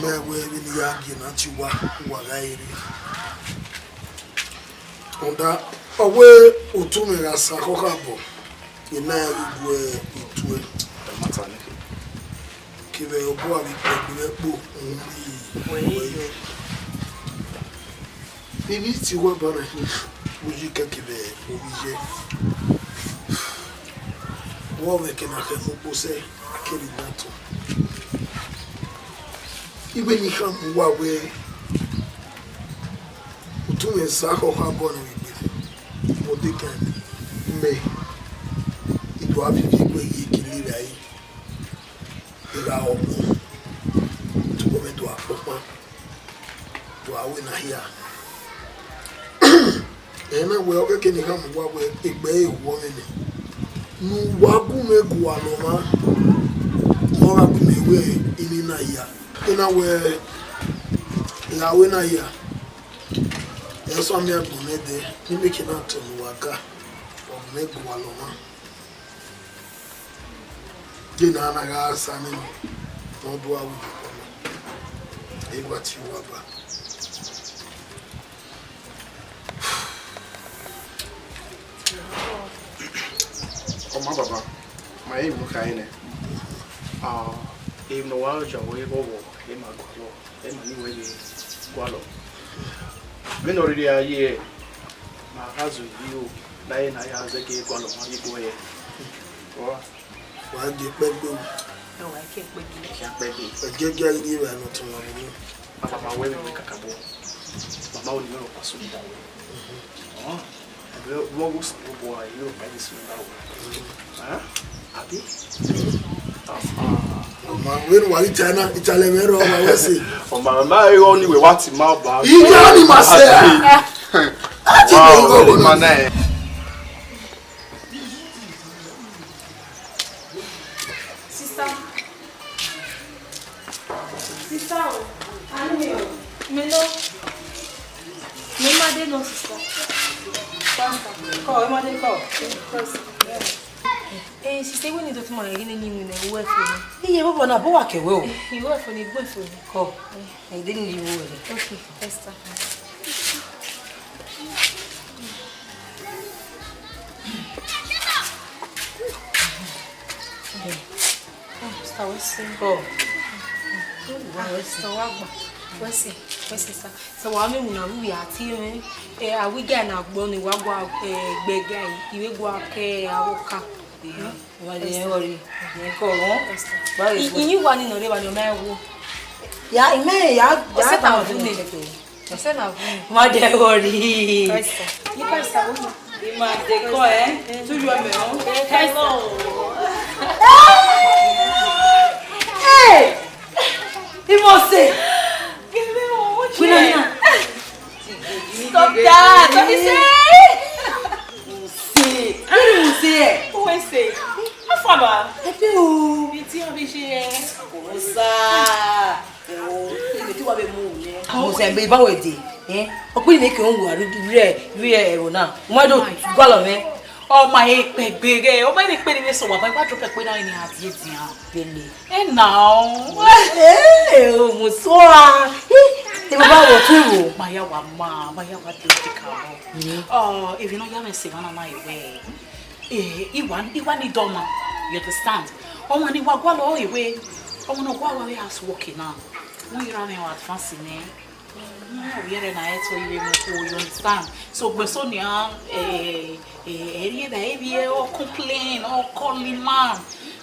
me we ni yagi na chiwa wa gairi onda owe utumira sakokabo ina igwe itwe matane kibe obo abi pegbo nri bibi ti wa bara mujika kibe obije wo we ke na ke fopose akeri nato ibe ni kam wa we utume sakokabo na bibi modika me ido avivi gwe yikilira yi ira omo to go to apoma to awe na here ena we o ke ni kam wa we igbe ewo ni nu wa gu me gu aloma ora gu me we ini na ya ina we na we na ya eso mi agu me de ni me ke na to waka o me gu aloma dina na ga sani no do awu e gwati wa ba Oma baba ma e mu kai ne e no wa jo we bo e ma gwalo e ma ni we gwalo me no ri aye ma hazu yu na e na ya ze ke gwalo ma bi bo ye wa de pegbo no I can't pegbo ejeje iri wa no to wa ni papa we me kakabo mama o ni ro paso ni dawo wo wo so bo aye o pa ni so dawo abi ma we no wa China itale me ro wa we se o mama e o ni we wa ti ma ba iya ni ma se ati go mana sister, we need to marry in a work for me. You were not work well. You work for the boyfriend. Oh, I didn't leave you. Okay, Esther. So I mean we are team we get na gbo ni wa gwa gbega iwe gwa ke awoka wa de worry ye ko won yin wa ni no le wa ni o mewo ya ime ya se ta vu ni o se na vu ma de worry ni pa sa wo ni ma de ko tu yo me o hello hey Imose stop that! What is it? Say. Who is it? Afaba. Happy o. Biti obije. Osa. Ibi tí wá be mu ni. Mo se be bawo de. Opo ni ke onwu aru re ero na. Mo do gwa lo me. O ma e pegbere. O ma ni pe ni so wa ba drop pe na ni ati etian. Bele. Now. O mo so a. Te ba wo tu wo. Maya wa de ka. If you know ya me say na na iwe. Iwan ni doma. You understand? O ma ni wa gwa lo iwe. O mo no gwa wa we as working now. When you run your advance ne. We are na eto iwe mo you understand? So Besonia area baby or complain or calling man.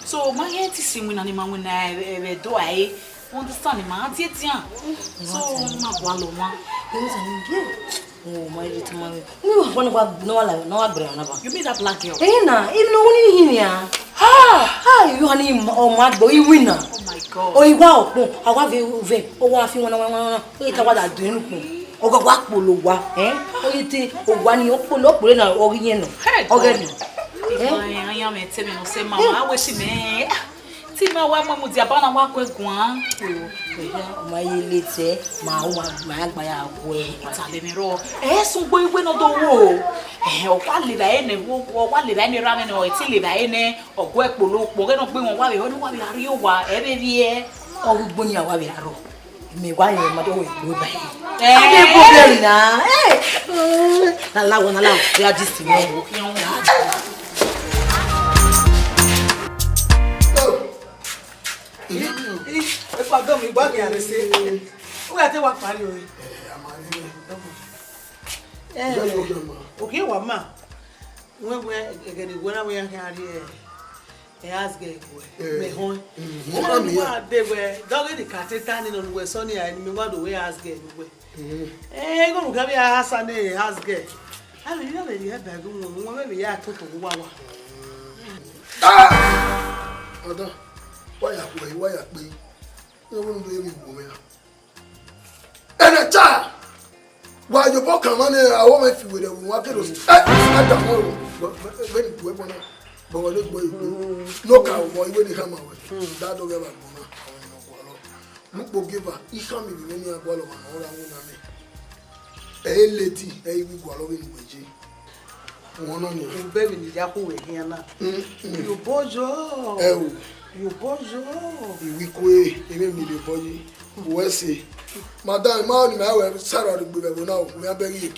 So my head is saying when animal when I do I understand man tian. So ma walo ma. Oh my little mommy. No one about no agra na ba. You mean that black girl? Na, even no ni hinia. Ha, you honey o mad boy winner. Oh my god. O iwa opon, awa ve, o wa fi won o ta wa da dun nukun. O go wa polo wa, o yete o wa ni o polo na o ri yen no. O ge ni. I am tell me no say mama, I wish me. Ti ma wa mo di abana wa ko egun o ma yele te ma o ma gba ya wo itale mi ro sun gbo iwe no do wo o wa le la ene wo wa le la ene ra me no ti le la ene ogo epolopo ke no pe won wa we o ni wa bi ari o wa e be bi e o gbogbo ni awa bi aro Me why you mother we go by. Eh, problem na. Na lawo. We are just no. If I don't be back here, they say, "Who are they work for you?" Okay, what ma? When we again, when we are here, has get me home. They were dog the cat standing on where Sonny and me want the way has get away. Eh, go come here, Hassan, has get. I mean, you know, you have bag, maybe I took to Wawa. Other, why are we? No one will be woman. And a child! Why you walk on money? I want to with a water. I don't know. But no cowboy when he come away. That don't ever go. Look, give her. He come in when you are going on. A lady, a wig in Wiji. One on you, baby, Yahoo here now. You bojo. Oh, you bojo. You weak, even me the body. Where's he? Madame, man, I will Sarah the now. We are begging you.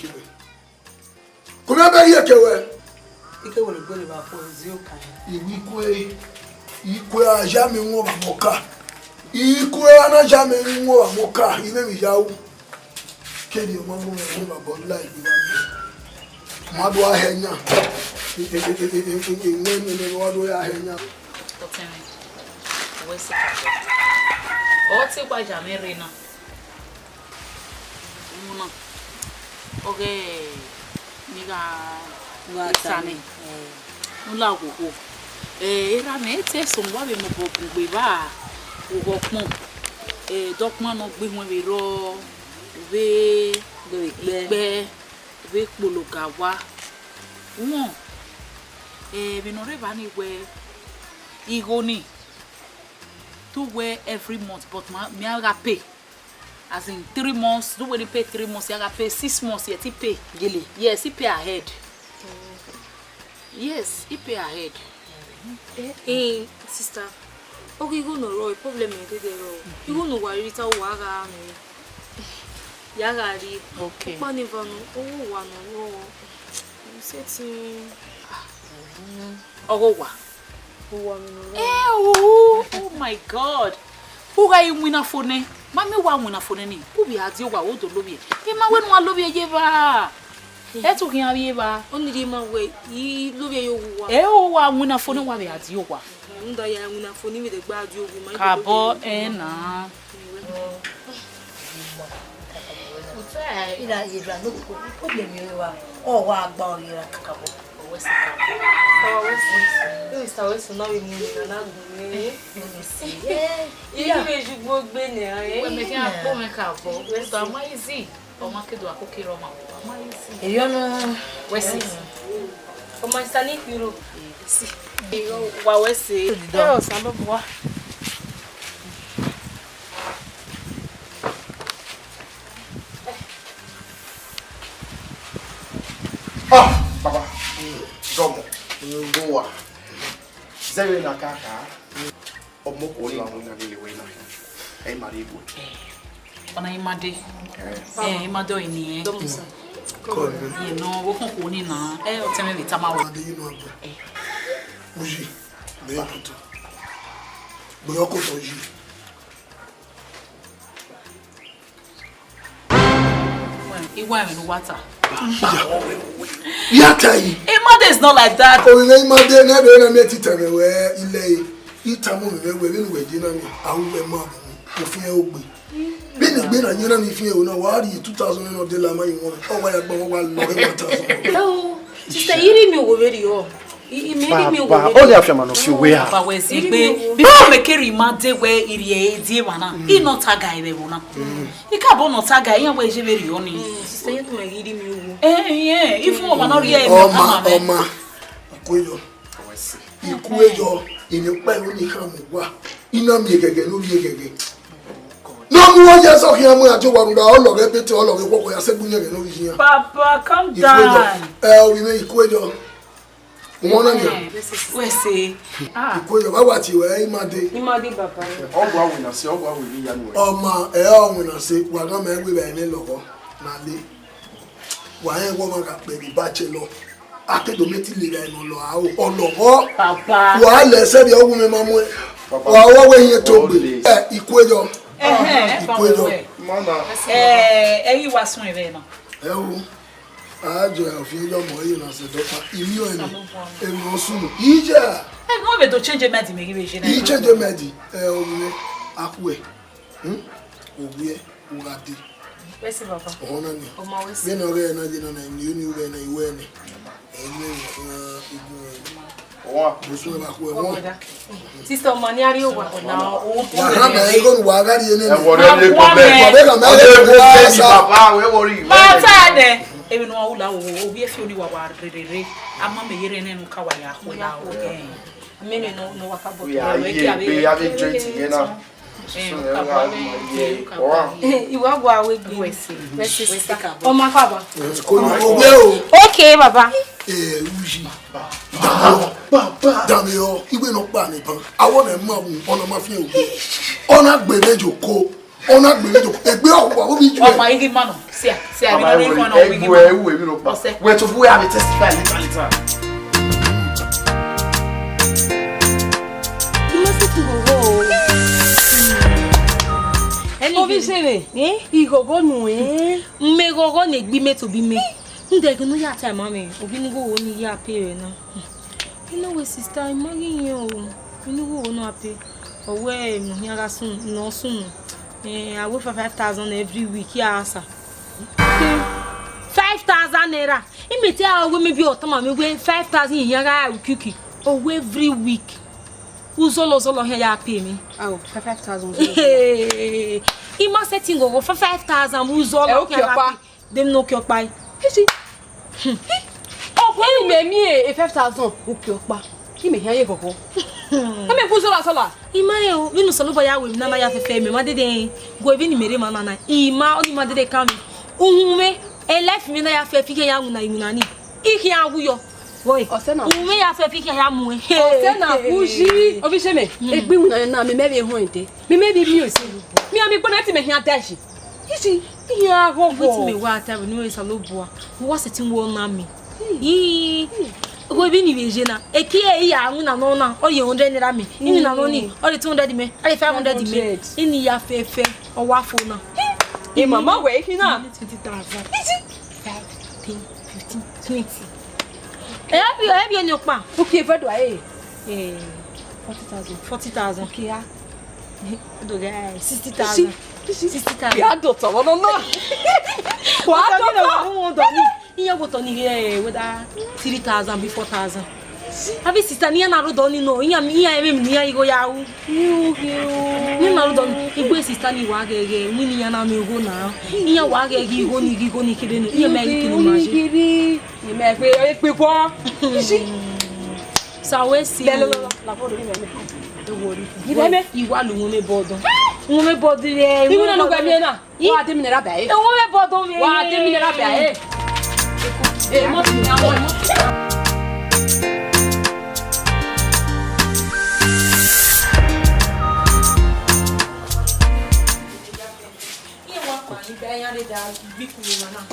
Come here, Kewe. Ike will go about for zero kind. Ikwe a jamais mo moka. Ikwe ana jamais mo moka. Ime mi yawo. Kedi o mamu mo ba God life bi ba. Madu ahenya. Ne wadu ya ahenya. Totemi. Wesi. O ti gba jamais rena. Muna. Okay. Niga Sane. Nula gogo. Era me te so wa be mo bo gbe ba. Gogo pon. Document no gbe won be ro. Be pologa wa. Won. Be no re ba ni we igoni. To wear every month but me I pay. As in 3 months, do when pay 3 months, you gotta pay 6 months, you pay. Really? Yes, he pay ahead. Yes, he pay ahead. Hey, sister. Okay, you no roy problem is you no worry ta waga me. Yaga ri. Okay. Paniva no. Oh, wa no. Setting. Oh, wa. Oh my God. Who are you winner for ne? Mami wa winner for ne? Who be adi wa o do lobi? E ma when wa lobi ye ba. E to kin abi ba. Only the man way. Yi lobi yo wa. E o wa winner for ne wa be adi wa. Nda ya winner for ni me de gba adi ogun ma. Kabo na. Ila no problem you wa. Oh wa gba ori ra kakabo. West. You start with no we mu na me. Yeah. You be jugbo gbe ni eh. We me kan po me kabo. We so am easy. O ma kedo akokero ma. Am easy. E yo no West. O ma stani Europe. Si. Wa West. E o samba bo. Ah, Baba. Gomo. Ngoa. Zewe na kaka. Omoko ni na lele we na. E maribu. Ona imade. Imade oni e. Domusa. You know, wo ko ni na. O teme bi tama wa. You know. Muji. Me yakuto. Boyoko toji. Iwa me no water. Yakai. Imade is not like that. Oh, imade na be na me titare we ile. Itamu me we we di na mi. Awu e ma mo fi e ogbe. Bi ni gbe na nyira mi fi e o na wa ri 2000 no de la ma yi won. O wa ya gbo wa lo 1000. Oh, sister, iri mi wo veri o. Only after man of you we are. But we see before me carry imade we iri e die wa na. I no taga e be na. I ka bo no taga e we je veri oni. Sister, you to me iri mi wo. Yeah, if you want not here Oma. Ikoyo. Ikoyo ini pa ni kan mo wa. Ina mi gege no bi gege. No mu o je so kian mu ati warunda olore bete olore popo ya segun yere no bi yan. Papa, calm down. We make ikoyo. Mwana ni. We say. Ikoyo baba ti we imade. Imade baba. Ogwa we na se ogwa we ni ya ni we. Oma o na se wa ga me gbe be ni lowo na le. Wa yen wo ma ka pe bi bachelor. Akedo meti le ra eno lo a o olowo. Papa. Wa le se bi ogun mi ma mu. Wa wo we yen to gbe. Ikoyo. Ikoyo. Mana. Eyi wa sun ere na. Ewu. Ajo ofin yo mo yi na se dopa. Imi o emi o sunu. Ija. No be to change medi me give I change medi. Ogun akwe. Ogun urade. Wesi papa. Ona ni. O ma wesi. Be no re na jina na ni ni ure na iwe ni. Emi Wa. busu ba ku e won. Sister Mani ari owa na o. Wa ha na e go wa ga ri ene. E wo re le ko be. Wa be ka me E le papa we worry. Ma ta ne. Ebi no ula o obi efi oni wa rere. Ama me yere ne no ka wa ya ho ya o. Mimi no wakabo. We are here drinking here now. Iwa gwa we bi. Wesi ka. O ma fa ba. Ko ni o be o. Okay baba. Uji. Dami o, iwe no pa ni pan. Awon e ma bu ona ma fi o. Ona gbe mejo ko. Ona gbe mejo. Egbe o bi ju. O ma igi mano. See I be no ring one on igi. We no pa. We to we have testify later. Obi sere, igogo nu mmegogo na egbi meto bi me. Ndege no ya time mama, obi ni go wo ni ya pay na. You know we sister, I'm marrying you. You know go no pay. Owe no hiara sun no sun. I work for 5,000 every week ya sir. 5,000 naira. Imete a we me bi otama me we 5,000 hiara ukiki. Oh every week. Uzolo ya pay me. Oh, 5,000. He must setting go for 5,000 uzolo ya. Dem no kyopa. Isi. Oh, when me me 5,000 ukyopa. Ki me hiye gogo. Ame uzolo. Ima o, we no solo boya we na ma ya fefe me ma dede go ebi ni mere ma na. Ima oni ma dede kam. Uhume elef mi na ya fefe ke ya wu na imuna ni. Iki awuyo. Boy, Osena. Ume ya fe fike ya mu. Osena buji. Obi sheme. Egbi mu na me be ho ente. Me be bi osi. Me ami gbona ti me hia dashi. Isi, ya go go. What me wa ta no is aloboa. Wo setin wo na me. Yi. Go bi ni beje na. Eki e ya anu na no na. O ye 100 naira me. Ini na no ni. O 200 me. O 500 me. Ini ya fefe. O wa fo na. E mama we fi na. 20,000. Isi. 5, 10, 15, 20. Ebi eni opa. Okay, for do I? 40,000. Okay, ah. Do guys 60,000. 60,000. Ya doctor, no. What doctor? Iya go to ni whether 3,000 be 4,000. Abi sister ni na ro do ni no. Iya eme ni ya igo ya wu. Ni na ro do ni igwe sister ni wa gege. Ni ya na me go na. Iya wa gege igo ni kire ni. Iya me kire ma je. Ni me pe po. Sa we si la fodo ni me. E wori. Gideme iwa lu mo me bodon. Mo me bodon e. Iwu na no gba mi na. Wa de mi na ba e. E wo me bodon mi. Wa de mi na ba e. E mo ti na wo mo.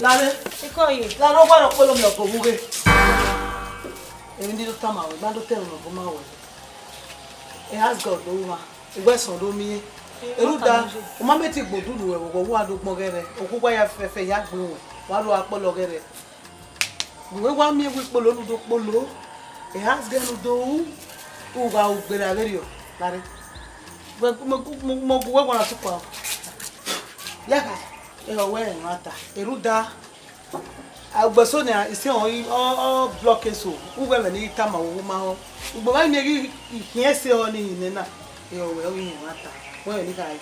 Lare, Ikoye. la no gba polo mi oko wuge. Emi ni do tama we, ba do tero no go ma we. E has God do wa. Igbe son do mi. Eruda, o ma meti gbodulu we wo wa do pon gere. Okugba ya fefe ya gbin we. Wa do apolo gere. We wa mi we polo lu do polo. E has God do u ga u gbera verio. Lare. Mo gwe gwa na tupa. Yaka. Ewe nwata eruda agbeso na isi o block eso ugbe me ni tama wo ma ho ugbo ba mi ikin ese o ni ni na ewe o yin nwata wo ni kai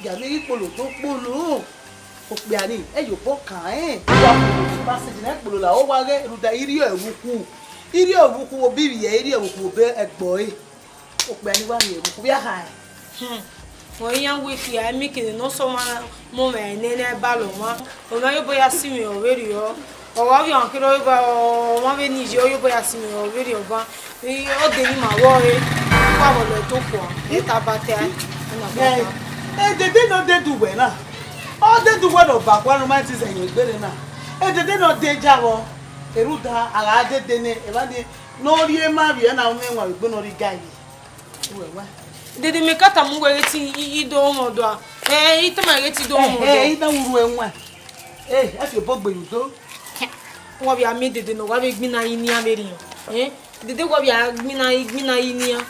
ja mi polo to polo o pe ani e yo po kan ba se jina polo la o wa ge eruda iri ewuku obi ye iri ewuku be egbo o pe ani wa ni ewuku bi aha For young with you, I make it no so mo me nene balo ma. O na yo boya si mi o very yo. wa bi an kiro ba o ma be ni je o yo boya si mi o very oba o de ni ma wo e wa mo le to po e ta ba te na ba dede no dey do we na o dey do we no ba kwa no ma ti se yin gbere na dede no dey jawo eruda ala dede ni e ba ni no ri e ma bi na o me nwa gbe no ri gai we wa dede me kata mu we ti ido mo do a ita ma re ti do mo do ita wuru enwa afi bogbe yudo wa bi ami dede no wa be gbina yi ni ameriyan dede wa bi gbina yi ni ya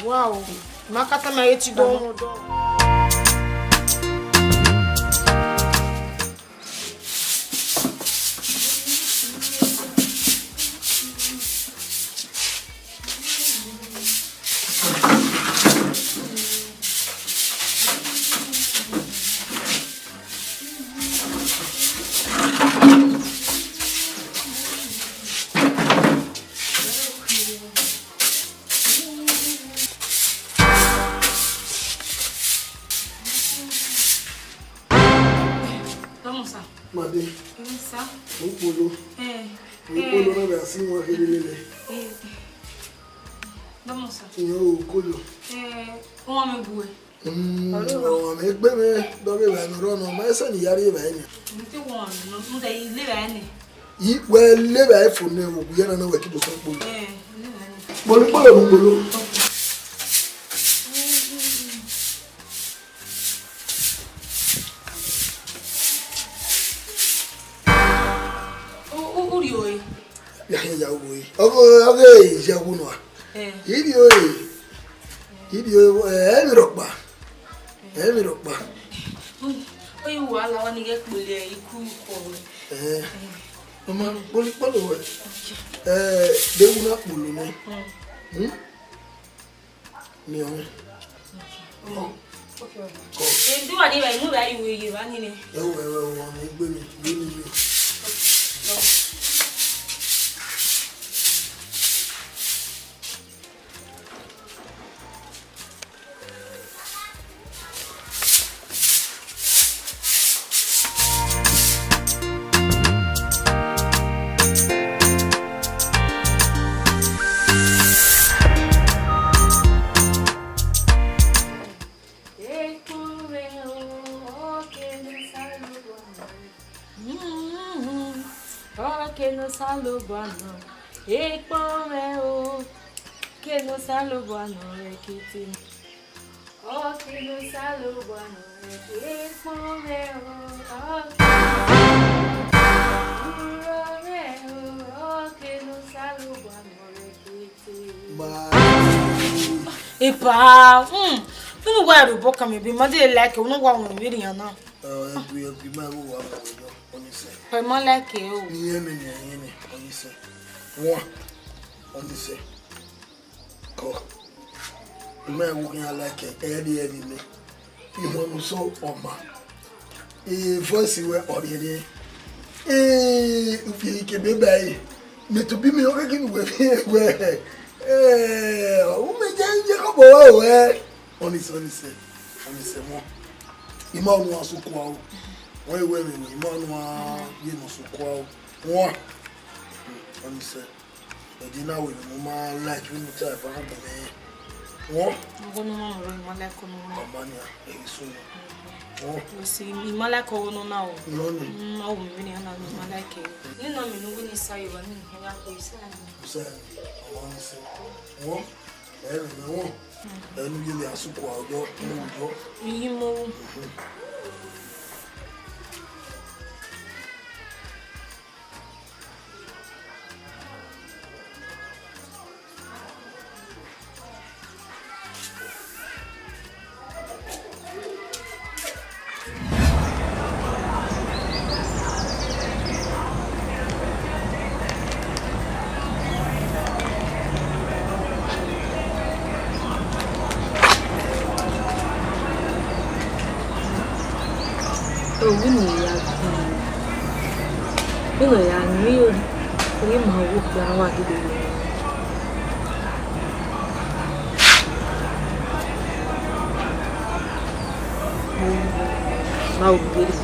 wow ma kata ma re ti do mo do Made. Upolo. Upolo na be assim uma relele. Vamos lá. Yo kolo. Um homem bue. Homem gbe me do be ba no ro no ma se ni yare ba ni. Nti um homem, não dai le ba ni. Yi we le ba fo ne wo ya na wa ki do so polo. Le ba ni. Bolu polo bolu. Ya boy. Okay, ya uno. Idio mi rokpa. Mi rokpa. Oyi wa la wa ni ge pele iku ko. Mama, boli polo we. De una polo ni. Ni o. Okay. Ndu wa ni ba mu ba iwe ye ba ni ni. Ewo mi gbe mi. Salubano, ekpomeo, que no salubano, ekiti. Oh, que no salubano, ekpomeo, oh, que no salubano, ekiti. Epa, não vai do boca me bem, mas ele like, eu não vou me ver não. Eu mais vou Foi mal like eu. Ni onise. One. Onise. Ko. Me wo kan like e me. Imo no so oma. Voice we oriere. Ufi ke be bai. Me to bi me o ke ni we. O me je ko bo we. Onise mo. Imo no asuko o. Why women, Emmanuel, you know, so called one. And he said, but you know, Mama like you type of man. One, I'm going to Malak on Mania, soon. You see, Malak on now. No, no, really, I'm not like it. You know, when you say you want to hang out with Sam. I want to say, one, everyone, and you are so called, you Bilo ya nrio ni ma wo kwa wa gide ma wo gide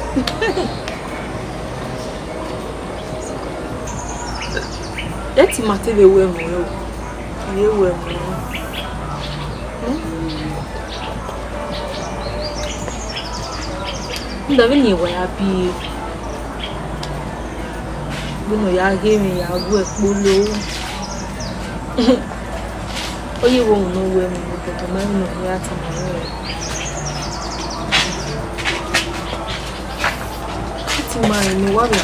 Eti matele we mo yo. Ye we mo. Ndabe ni wa ya bi. Buno ya ge mi ya gu epolo. Oye wo no we mo to ma no ya ta ma yo. Eti ma ni wa bi.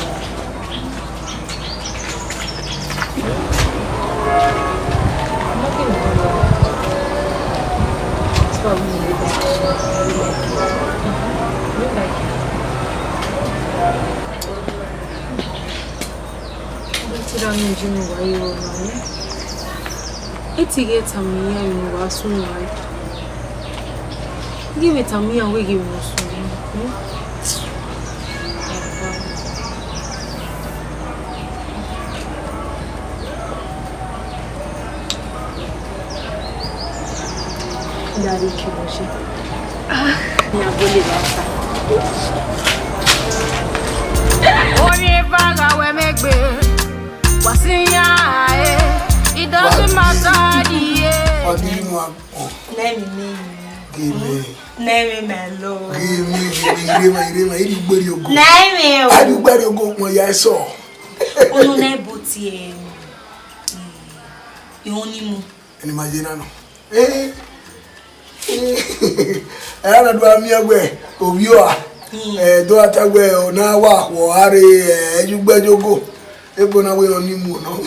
Give it a me and we give us. Daddy Kiboshi. Yeah, bully it doesn't matter. What do you want? Let me. Give me. Name me, Lord. Give me. You bury your go. Name I do bury your go when I saw. Oh, no, Botie. You only move. And imagine, eh? I don't know me away. Oh, you are. Do at away or now walk or hurry. You better go. Ebona we on him, no.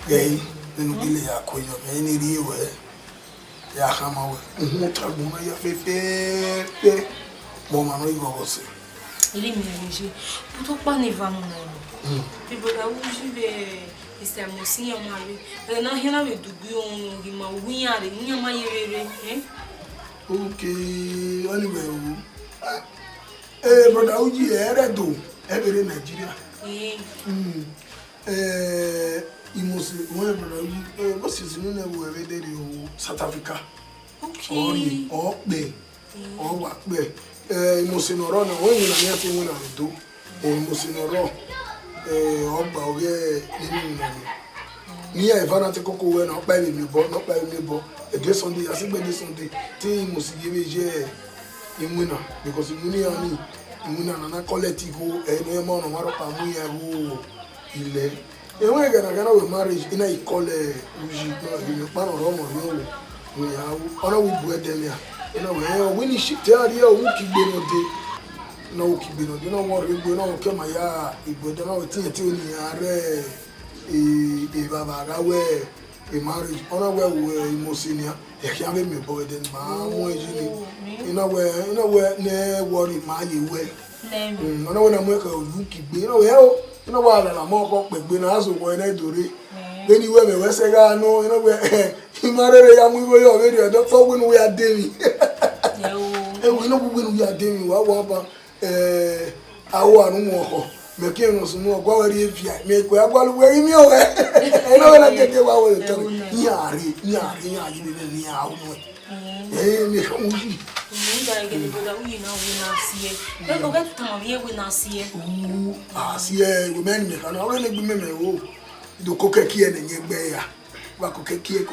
Gay, then Billy Aquio, any way. Yahama, Mutabuma, your faith, woman, we go see. Elimination. Put up on the van. People that would be. Is a Mosia Mary, and now here we do go on him. We are in my area. Okay, anyway. Eh, brother, Uji, I do. Every Nigeria. You must remember, what's his name? Every day, South Africa. Okay. Or Bay. Or what Bay. You must know, when you are nothing when I do, or you must know. Oba oye ni e vana te koko we na pa mi bo no pa mi bo e de Sunday asigbe de Sunday ti mo si gebe je imuna because imuni ani imuna na collect go e no e mo no maro pa mu ya go ile e we gana we marriage ina I call uji no pa no ro mo yo we ya ona we bu edemia ina we ni ship te ari o ki gbe no de no kibi no do no worry go no ke ma ya igbodo no tin ni are baba ga we marriage ona we imosinia e kia me boy den ma mo ejini ina we ne worry ma ye we ona we na mo ka oju kigbe ina we o ina wa la mo ko pegbe na aso wo ina dore beni we me we se ga no ina we imarere ya mu we yo we ri odo fo we are demi we no we are demi wa ba awo anu mo me ke no so no gwa wari efia me ko agwalu we mi o e no na keke wa we to ni ari ni awo mo me ko uji ni ga ge ni boda uyi na we na sie e ko ga tamo ye we na sie sie we men me kana o le gbe me o do ko keke e ne gbe ya wa ko keke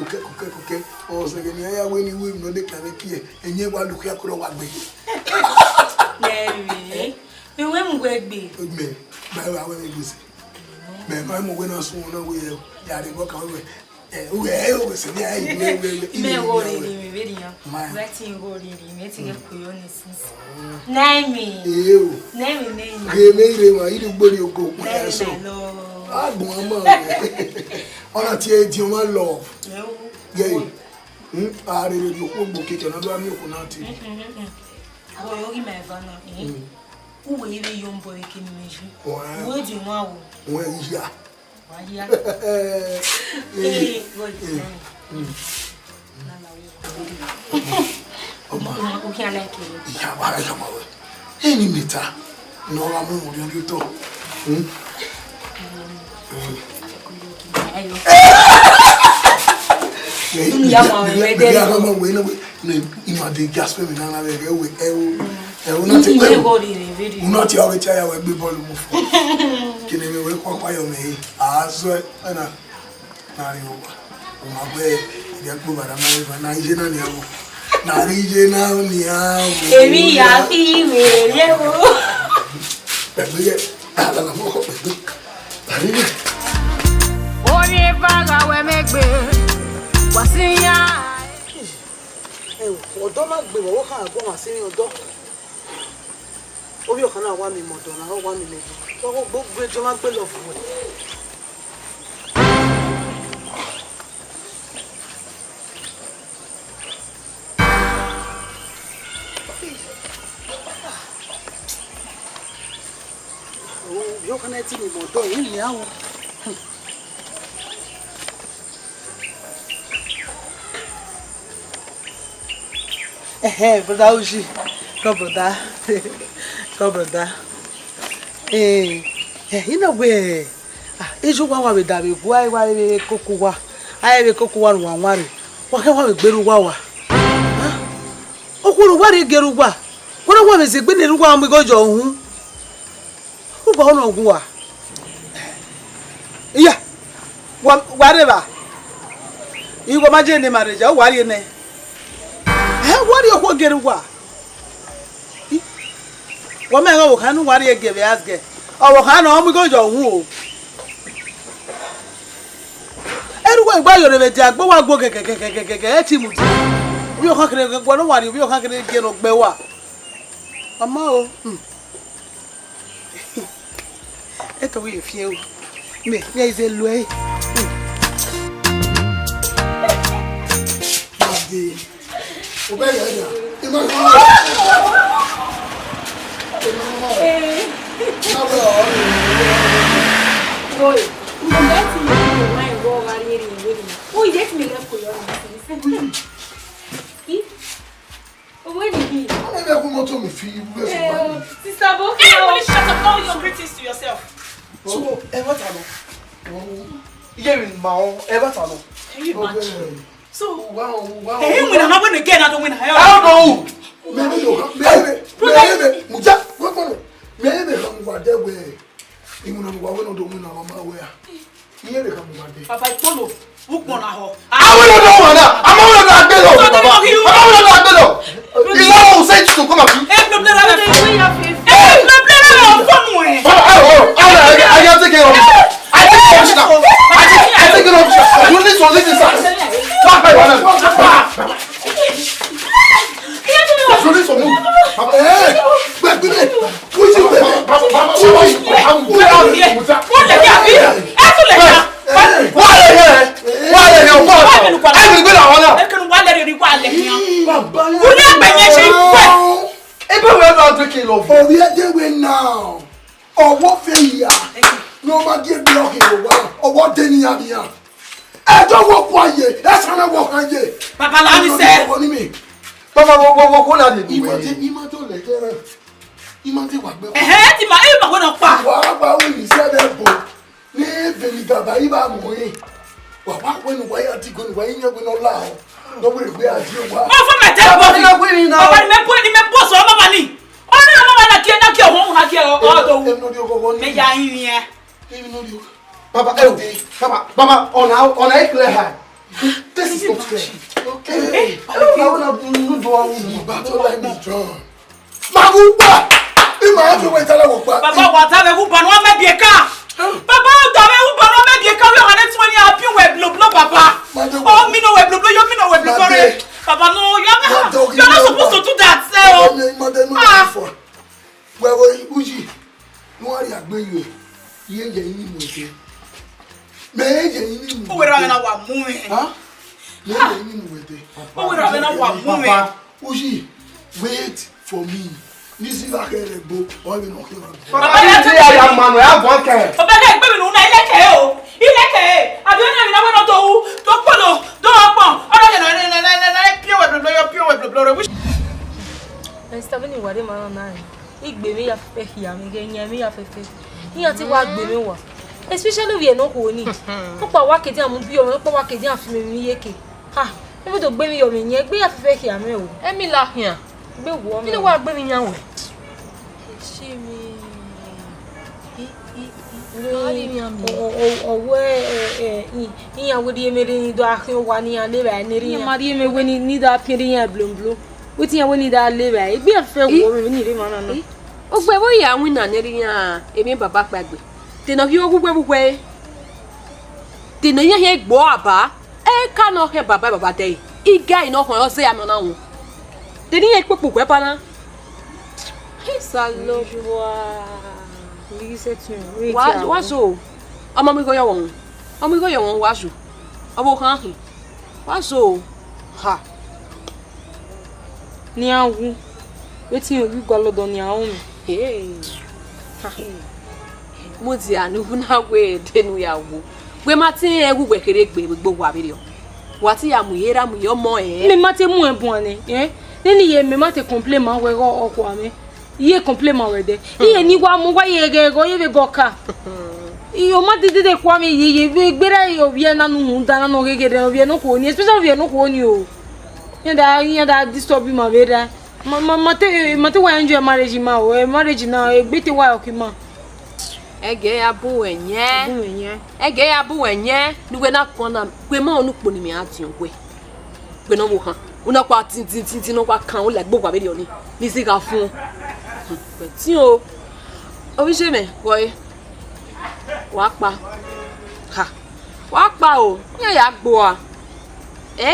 o se ge ni ya we ni we no de ka keke enye wa lu ya kuro wa gbe Neri. Me wem gwegbe. Me. Ba wa we me se. Me ma mo we na so na we ya de go kan we. We se ni ai we. Me wo ri mi be dia. Wetin go ri me ti ge koyo ni since. Naimi. Naimi. Ge me ire ma iri gbori ogo ko ya so. Agbon ama. Ona ti e di o ma love. Ge. Are re lo ko gbo keke na do ami ko na ti. Oh, you may have who will you young boy can measure? Would you know? Where is ya? Why, yeah. Eh, what is that? Oh, can I like it? Yeah, why come away? Any meter. No, I'm moving you to. Unati awe chaya we be bolu mu fo. Kini me we kwa yo me. Aso na ri o. O ma gbe ide gbo bara na ije na ni awo. Na ri ije na ni awo. Èmi ya fi mere o. Pẹ̀lú ye ala la mo ko pẹ̀lú. Ari ni. Oni baga we megbe. Wasinya. Ọ̀dọ́ má gbé wo kan agbo wa si ọ̀dọ́. Obi ọ̀kan náà wá mi modo na wá mi meji. So gbogbo ejo má gbé lọ fún e. Yo kan ti mi modo yin ni awon. Brother Uji, go brother. You know where? Ejo wa we da be bu ai wa re koko wa. Ai re koko wa wan wa re. Wa ke wa we gberu wa wa. Okuru wa re geru wa. Wona wa me se gbe ne ru wa mi gojo ohun. Ku ba ona ogun wa. Iya. Wa re ba. Iwo ma je ni marriage, o wa re ne. What do you want to get? What man go can what you give ask get? Oh, can we go your woo? Anyway, buy your revenue, go and go get him. We are hungry, what are we are hungry get of Bewa? Amao. It's a way of you. Me, there's a way. Obey ya. Ima ko. Boy, let me know why go over here in wedding. Oh, let me left for your nonsense. Where did he? I never go moto me feel Sister Bo, hey, shut up all your greetings to yourself. So, ever tano. Hearing mao, ever tano. Can you imagine? So, wow. Hey, when I'm not going again, I don't win. I don't know. Maybe, Muja, what on? Maybe come what they way. You know what we don't do now, my way. Here they come one day. Papa, follow. Book one hour. I will not know that. I'm not that below. I'm not that below. You know who said to come up. Hey, no, no, no, somewhere. I have taken off. I take it off. You need to leave this house. Now, or what failure? No matter get blocking or what Denny Abia. I don't walk one year. That's how I walk on ye. Papa, let me say. Papa, what are you? Imagine what? I'm going to pass. What when you said that? Venita, Baiba, Moe. What when why are you going? Why you're going to allow? Nobody will ask you. Oh, for my death, I'm not putting him in boss or money. Only a woman I can't kill home. I can't. Papa, on a clear hand. This is not fair. Okay. I want to do battle like this drum. Maguba! In my other way, Papa, what have you done? What may be a car? Papa, what may be a car? You are 20 happy web, Papa. Oh, me no web, you mean no web, Papa, no, you're not supposed to do that. Where were you? Uji? No, I agree with you. You ain't oh, we're having our movie. Huh? Oh, we're having our movie. Uji, wait for me. This is like a book. Why we not here? Papa, I am man. I have one care. Papa, I baby, no, I like it. You like it. I don't know what to do. Don't follow. Don't open. I don't know. I'm starting worry, man. I gbé mi ya fẹ́ hiya mi ge yan mi ya fẹ́ fẹ́. Hiya ti wá gbé mi wá. Especially we no ko ni. Ó pa wá kedi am bi o, ó pa wá kedi am fi mi yeke. Ha, e bo to gbé mi yo mi yen gbé ya fẹ́ hiya mi o. Emi la hiya. Gbé wo mi. Kí ló wá gbé mi yan we? Shimi. Iya wodi emeri do akin wa ni ale ba ni ri. Ya mari eme we ni da piri yan blomblom. Wetin yan we ni da le ba. Igbe fe wo me ni ri ma na. Ogbe wo ya win na ni ri yan emi baba pagbe. Te no ki ogugbe. Te no yan he gbo aba. E ka no he baba dey. Iga ino ho o se ya na won. Te ni ye popo pe pa na. Salo joa. Wazo. Ọmọ mi go yo won. Ọmọ mi go yo won wazo. Obo kan hin. Wazo. Ha. Ni awu. Wetin you go lodo ni awun mi. Hey. Mo ti anu na we denu ya wo. We ma tin ewu gbekere gbe gbogbo wa bi o. Wa ti ya mu yera mu yo mo Me ma te mu ebun ni. Ni ye me ma te compliment we go oko ami. Iye compliment we de. Iye ni wa mu wa ye go ye be boka. Iyo ma de kwa me ye gbere yo wie na nu hunda na no gegere no wie no ko ni especially wie no ko ni o. Yenda disturb ma vera. Mate wa enjoy marriage ma o marriage na egbete wa okima. Ege ya bu enye. Ege ya bu enye. Nuwe na kona pe ma onu po ni mi ati onwe. Pe no wo kan. Una kwa tin no kwa kan o le gbogbo abere oni. Ni si ka fun. Pe tin o. Obi se me boy. Wa pa. Ha. Wa pa o. Ya gbo a.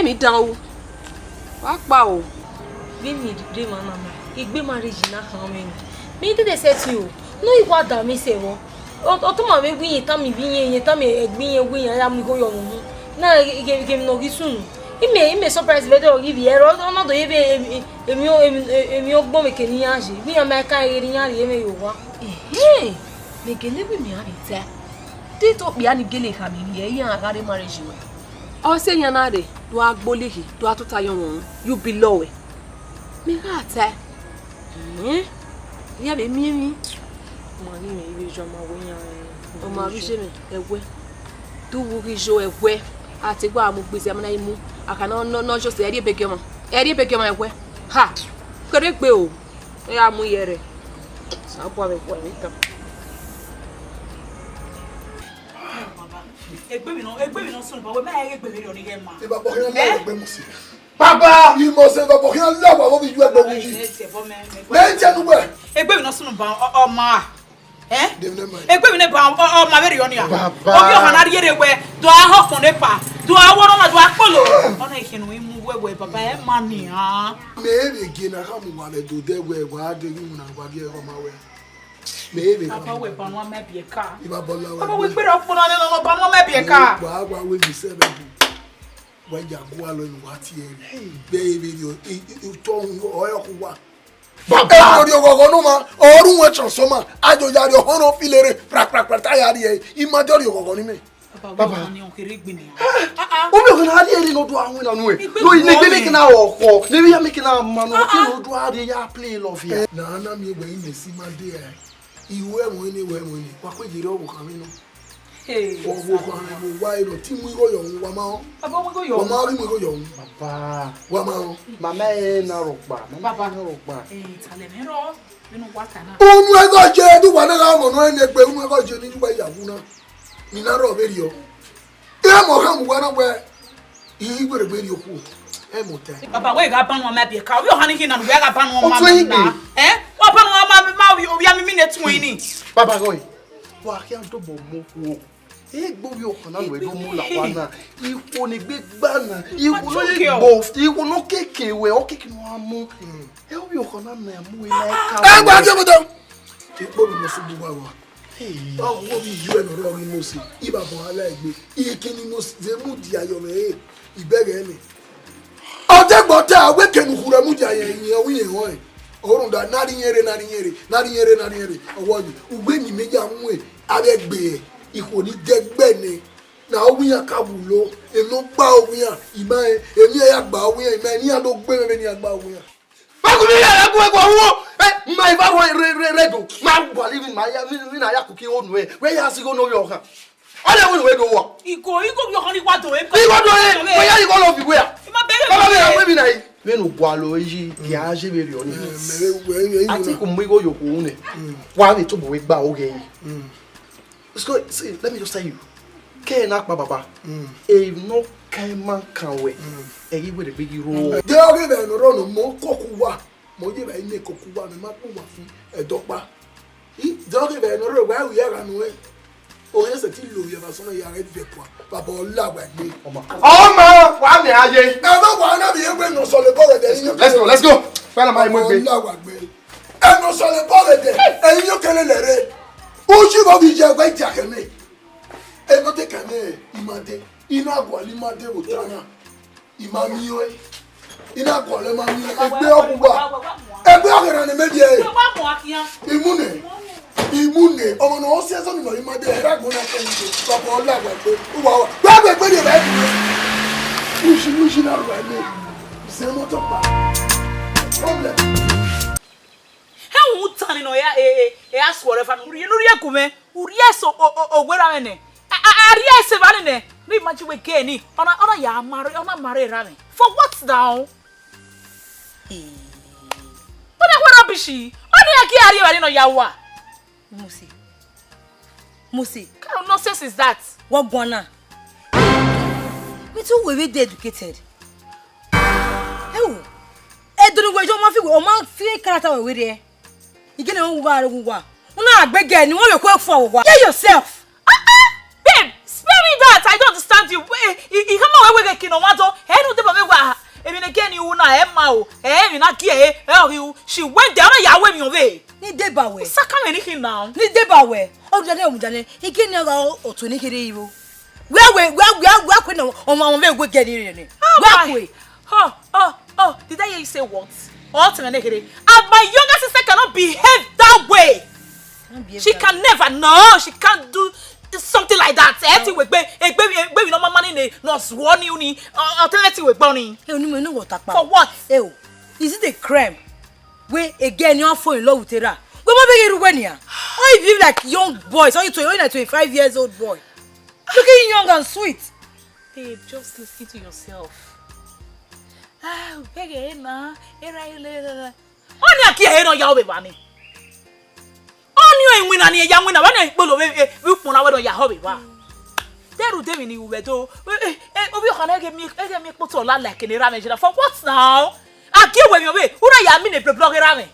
Mi dan o. Wa pa o. Bini de mama. Igbe marriage na kan me. Me de set you. No iwa da mi se wo. O to ma we wi tan mi bi yen tan mi egbin yen wi yan ya mi go yo mu. Na ge no gi sunu. Ime surprise video o give ero no do ye be emi ogbo me ke ni anje. Wi yan ma kan ere yan re me yo wa. Me gele bi mi ari te. Ti to bi ani gele ka mi ye yan agare marriage we. O se yan na re do agbolehi do atuta yan won. You below e. Me ga te. Ya be mi. Mani me ibe jo ma wo yan. O ma bi se me ewe. Tu wu ri jo ewe. Ati gba mu gbese amana imu. Aka no just eri bege mo. Eri bege mo ewe. Ha. Kere gbe o. E amu yere. Sa po ave po nita. Egbe mi no sun ba we ma egbe mi oni ge ma. E ba bo yan la egbe mo si. Papa, you must say ba bo yan la wa wo bi ju egbe wo ji. Le je nu gbe. Egbe mi no sun ba o ma. Egbe mi ne ba o ma very oni a. Obi o hana yere we do a ho fun pa. Do a woro na do a polo. Ona ikinu imu wewe papa e ma ni ha. Me be gina ka mu wa le do de we wa de mu na wa de o ma we. Me be papa we ba no ma be ka. Iba bola we. Papa we gbere ofun na no ba no ma be ka. Wa we be se be. Wa ja go alo ni wa ti e. Baby you to oyo ku wa. Baba ori ogogo no ma orun we chanso ma ajo yari ohoro filere pra ta yari e imajori ogogo ni me. Baba ni on kere gbe ni. O me ko na ri eri no do awun na nu e. No ni gbe make na oko. Ni ya make na ma no ki no do ade ya play love ya. Na mi egbe yin si ma de e. Iwe won ni wa ko jire owo kan mi no. Owo kan mo wa iro ti mu iro yo wa ma o. Baba mo go yo. Wa ma ri mo go yo. Baba. Wa ma o. Mama e na rokpa. Baba na rokpa. Tale mi ro nínú wa kana. Onu e go je du wa na ga mo no ene pe onu e go je ni du wa yawu na. Ni na ro be ri o. E mo ha mu wa na we. I gbere be ri o ku. E mo te. Baba we ga ban won ma be ka. Obi o ha ni hin na we ga ban won ma. Wa ban won ma wi obi ami mi ne tun ni. Baba go yi. Wa ki an to bo mo wo. Egbo bi o kan na we do mu la wa na. Ipo ni gbe gba na. Ipo lo le gbo. Ipo no keke we o keke no amu. E o bi o kan na na mu e na e ka. E gba je mo do. Ipo bi mo si bu wa wa. Oh, what we you and Rory Mosi, Iba Bohalegbe, Ikini Mosi, the Mudi Ayome, Ibege me. Oh, that butter, awaken Huramudia, and we away. Oh, that Nari, or what when you make your way, Abeg Bay, if we get Benny. Now we are Kabulo, and no bow we are, Iman, and we are bow we are, many are no better bow we are. My redo. My believe in my cooking own way. Where has he go no your hand? I don't want to go walk. You go your honey what to him. Where are you going to be? Where? Venu gualo eji viaje verioni. Ati kumwigo yokune. Wani to bowe gba oge. Let's go. See, let me just tell you. Ke na pa baba. No man can we. E with the big roll. They are given no mo kokuwa. Mo je ba ile kokuwa me ma po wa fun edopa. They are given no where we are and we. Oh yes, ti lo ye ba so na ya ready be po. Baba Olawagbe. Oma, wa mi aye. Na no wa na be egbe no so le bore de. Let's go. Fala mai mo gbe. Olawagbe. E no so le bore de. E yo kele lere. Oji go bi je gbe jakeme. E no te kame imade. Ina gwali imade otana. Imamiwe. Ina gwale mami egbe okuwa. Egbe ogere ni meje. Imune ọmọ na o se so ni mo imade era gbona ko ni Baba Olawagbe. Uwa wa gbe de ba. Mushi na ro ni. Se mo to pa. Problem. He wu tani no ya ask whatever no ri ekume. Uri eso ogwera mene. Ari ese ba ne. No imagine we get ni. Ona ya marry rame. For what now? What rubbish? Oni aki ari ba ni no ya wa. Musi. What kind of nonsense is that? What gonna? Me too we dey educated. Ewo. Don't we just o ma fi character we there. You get on wa. Una agbege ni won le ko for wa. Get yourself. Babe, spare me that. I don't understand you. You come away with a kino wato. He no dey ba wa. Emi ne ke ni u na e ma o. Mi na ki she went there na ya we mi ove. Ni deba we. Saka me anything now. Ni deba we. O jane. He get na oto ni kere iwo. Where kwe na on we go get ni. Where kwe? Oh, did I hear you say what? And my younger sister cannot behave that way. She can never. No, she can't do something like that. Baby, no money, no sworn uni. Alternative with Bonnie. For what? Is it a crime? Where again you fall in love with her? Go back here, oh, you live like young boys. Only 25 years old boy. Looking young and sweet. Babe, just listen to yourself. Bege na era ile. Oni aki e no ya be bani. Oni o enwina ni ya nwina ba na ipolo we pon na we do ya ho be ba. Deru dem ni we do. Obi o kana ege mi poto la like ni ra me jira. For what now? Aki we mi obe. Ura ya mi ne blog ra me.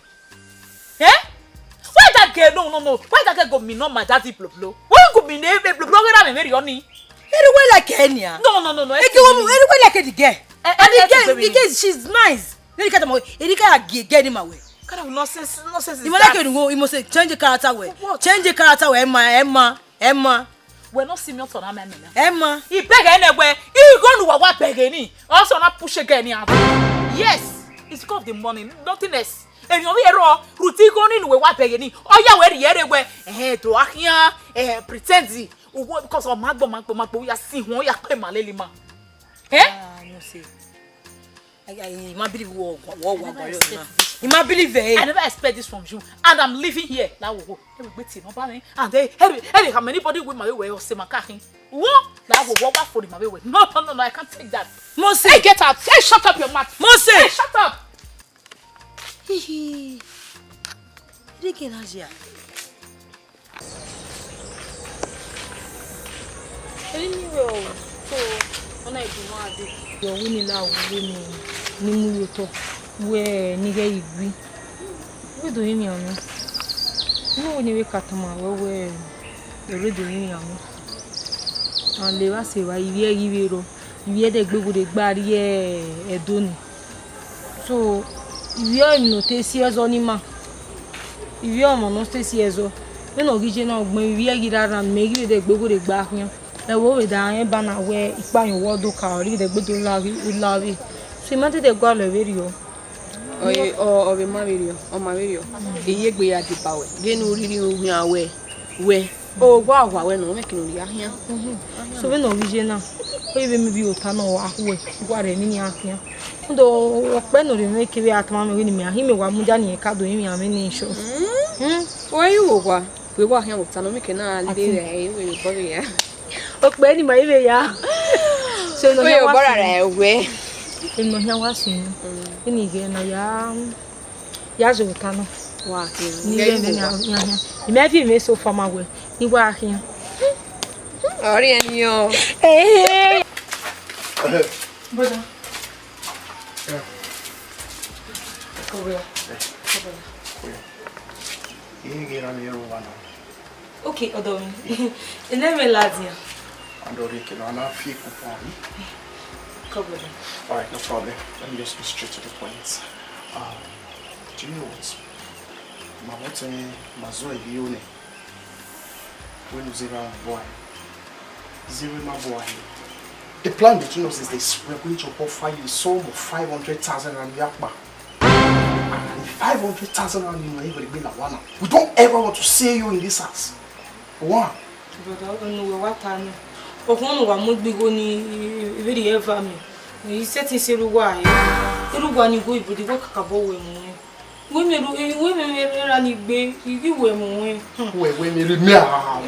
Why that girl no. Why that girl go me no my daddy blog. Why go me ne blog ra me very oni. Anyway like Kenya. No. Anyway like the girl. And the girl, she's nice. Erika get him away. Kind of nonsense is you that? You must change the character way. Change the character way, Emma. We're not serious on Emma. Emma. He beg anywhere. He go to what beg any. Also not push again. Yes, it's because of the money, nothing else. And you hear routine going in with what beg any. Oh yeah, where the other way. To Akia, pretend because of Magbo, we are seeing one ya pay Malelima. No see. I might believe what you might believe it. I never expect this from you, and I'm living here. Now we go. Waiting, and hey, how many body with my way or say my car? What? Now we walk back for my way. No, I can't take that. Mose, hey, get out! Hey, shut up your mouth. Mose, hey, shut up. Hihi. Rike Nadia. Anyway, so. Ona ibuwade yo wini la wini ni mu yoto we ni ge igwi we do yin yan no ni we katama we do yin yan an le wa se wa iwe ro iwe de gbegbo de gba ri edo ni so iwe no te si ezo ni ma iwe omo no te si ezo we no gije na ogbon iwe girara me iwe de gbegbo de gba yan ewo we da yen bana we ipayin wodo ka ori de gbedo lawi so imate de gwa lo we ri o be ma we ri o ma we ri o iye gbe ya di pawe genu riri ohun awe we o gwa agwa we no me kinu ri ahia so we no wije na o ibe mi bi o ta na wa we gwa re ni ahia ndo ope no re me kiri atama me ni me ahi me wa mu ja ni ka do yin ame ni sho o yi wo gwa we wa ahia wo ta no me ke na le re we bo ya ope ni ma ibe ya so no ya wa we no ya wa sun Ini ge na ya zotano. Wa ke. Ni ye ni ya. Imagine me so far away. Ni wa here. Ori enyo. Eh. Brother. Yeah. Come here. Okay, Odom. And then we Lazia. And Orike, no, I'm not fake coupon. Cover them. Alright, no problem. Let me just go straight to the point. Do you know what? When you zero boy. Zero my boy. The plan between us is this: we're going to offer you a sum of 500,000 rand yakba. And 500,000 rand you will be one. We don't ever want to see you in this house. One. But I don't know what time. Okunu wa mo gbe go ni very ever me. You set say ruwa e. Ruwa ni go ibodi wo kakabo we mu. We me ra ni gbe iwe mu. We me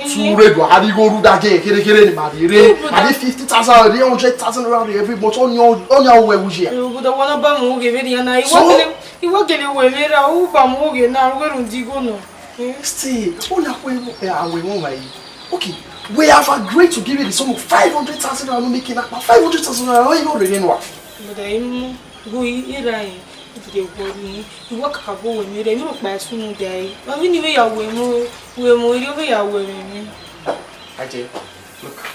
two red wa adi go ru da je kere ni ma di re. Adi 50,000 re 100,000 rand every month on your we uje. But I wanna ba mo ge very na iwo gele we me ra u ba mo ge na we run di go no. Stay. Okay, we have agreed to give you the sum of 500,000 rand making up 500,000 rand. You already know. But I go ira e. If you go ni, you work kakabo we me re mi ro pa sunu dai. Ma mi ni we ya we mo ri we ya we me. Aje, look.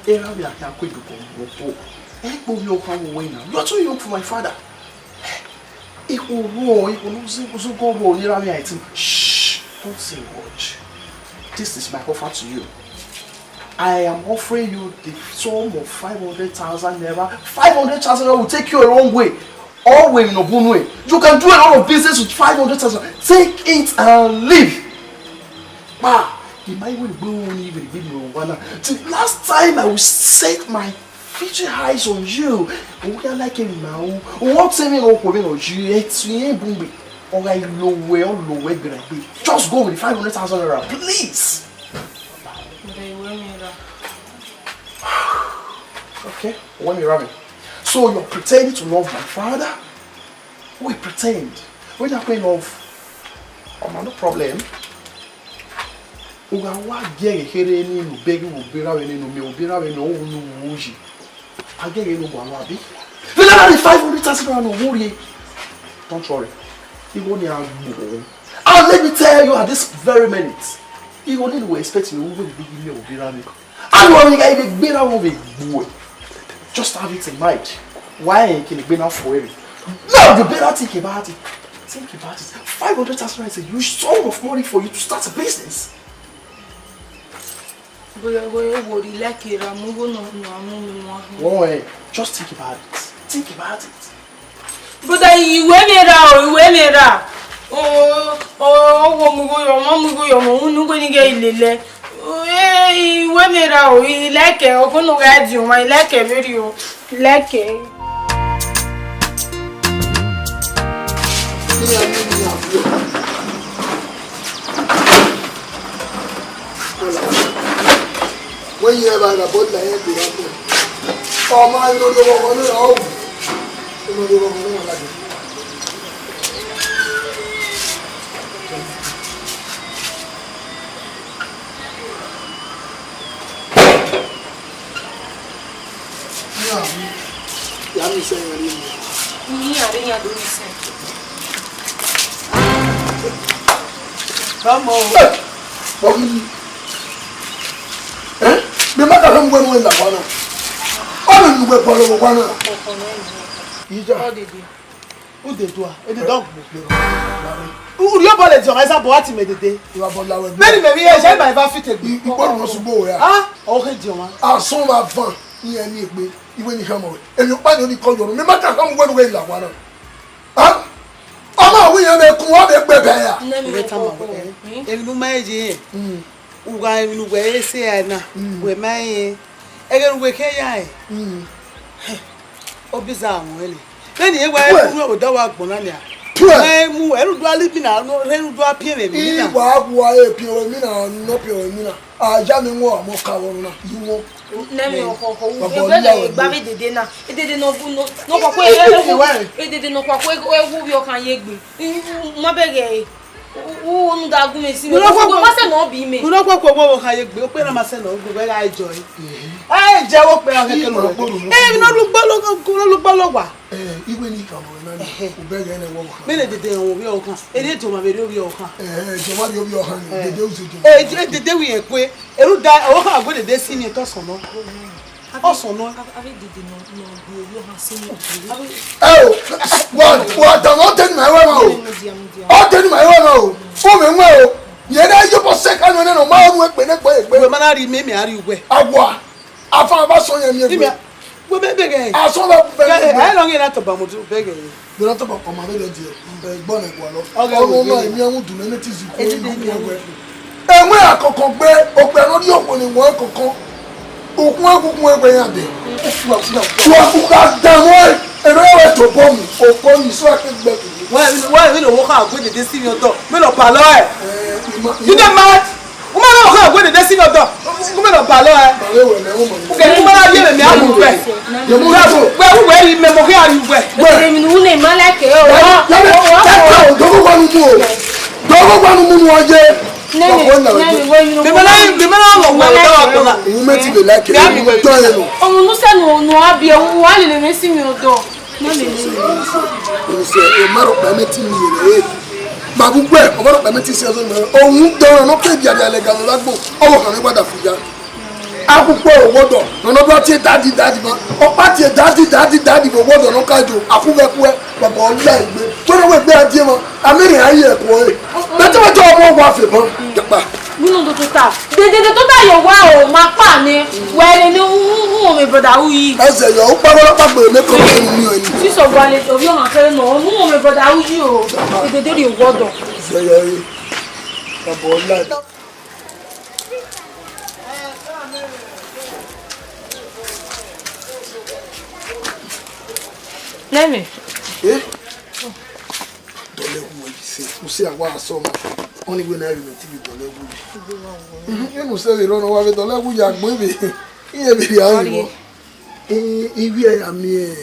Era we are here quick go. You are too young for my father. Shh, don't say a word. This is my offer to you. I am offering you the sum of 500,000 naira. 500,000 naira will take you a long way. All way in Obunwe. You can do a lot of business with 500,000. Take it and leave. The last time I will set my future eyes on you. We are like him now. What saying on you? It's me. Just go with 500,000 naira, please. Okay, when you're running. So you're pretending to love my father? We pretend. When you're playing love, no problem. Don't worry. And let me tell you at this very minute, you only will expect me to be giving you a birabi. Just have it in mind. Why can it be now for you? No, you better think about it. Think about it. 500,000 is a huge sum of money for you to start a business. Just think about it. Think about it. But you went me out. Oh, like it, or no radio, my like a video, like it. When you have a bottle, I have to oh, my Lord, I'm saying, Come on. The matter of when we are one. Oh, you were following one. Who they do? The dog. Who your bullet? Your eyes are boating me today. You are bold. Many maybe I might have fitted. You want to go here? Ah, okay, John. Ah, so much fun. You and me, even if you're and you find only call you. No matter how when we are one. Ah, oh, we are a quad baby. If you may, why you wear say, we may again wake a oh, bizarre, really. Then you wear a dog bonania. I move eru do ali bi na no eru do apia me bi na Igwa e pio mi na no pio mi na. Aja mi wo amo ka won na. Iwo. Nemi okoko ubele gbabe dede na. Dede no kwakwa dede no kwakwa ewu bi okan ye gbe. Mo bege o nu da gun me si me. Mo ma se no bi me. Mo kwa kwa wo kan ye gbe o pe na ma se no gbe ga enjoy. Ai je wo pe o keke lo. Mi no lu gbo lo wa. Igwe ni ka mo na ni. Ubege na wo kan. Me le dede won bi o kan. Ede to ma be ri o kan. Joma bi obi o kan ni. Dede o se jo. Dede wi en pe eru da o kan agbo dede si ni to so no. Ọsàn náà. Ave dede no bi obi o han se ni. What don't tell my way o. O tell my way o. Fo me nwa o. Ye na yo po se kan no ma nu pe ne pe We ma na ri me ari ugwe. Agwa. Afa ba so yan mi egbe. We be bege. Aso ba be. Ai long ina to ba mo tu bege. Bi na to ba ko ma be die. Egbo na egbo lo. O no emi an du na ti ziku egbe. Enwe akoko gbe ogbe no di opo ni won kokon. Okun egungun egbe yan de. Wa ku ka dan wo ero we to bomu. Opo ni so akegbe. Why we no work out with the senior door? Me no palo e. You dey mad? Wo ma no work out with the senior door. Wo me no palo e. Okay, you ma ye me amu we. You mu so. We me mo ke ari we. Dede mi nu ne ma like o. Dogo gwanu mu nu oje. Nemi Me na lo we do la. You me ti be like it. Do you know? Onu nu se no abi o wa le me si mi o do. O se e maro pa me ti mi re. Ma bu gbe, o maro pa me ti se so me. Ohun do no ke bi ada le ga lo gbo. Owo kan mi pada fuja. Akukwo owodo. No no bro ti daddy ma. O pa ti daddy bo wodo no kajo. Afuwe kuwe baba ola igbe. Toro we gbe adie mo. Amiri aye ko e. Beto beto omo wa fe bon. Japa. Nínú tó ta dédé tó ta yo wa o ma pa ni wele ni o me brother wu yi Ese yo o pa gbe me ko ni o ni. si so gba le to bi o han fere no o me brother wu yi o dédé ri wodo Se yo yi. Baba ola. Nemi Dole wu e se. O se awa so mo. Only when I remember TV dole wu. You no say ro no wa be dole wu ya gbo be. Iye be ya ni wo. Iwi e ami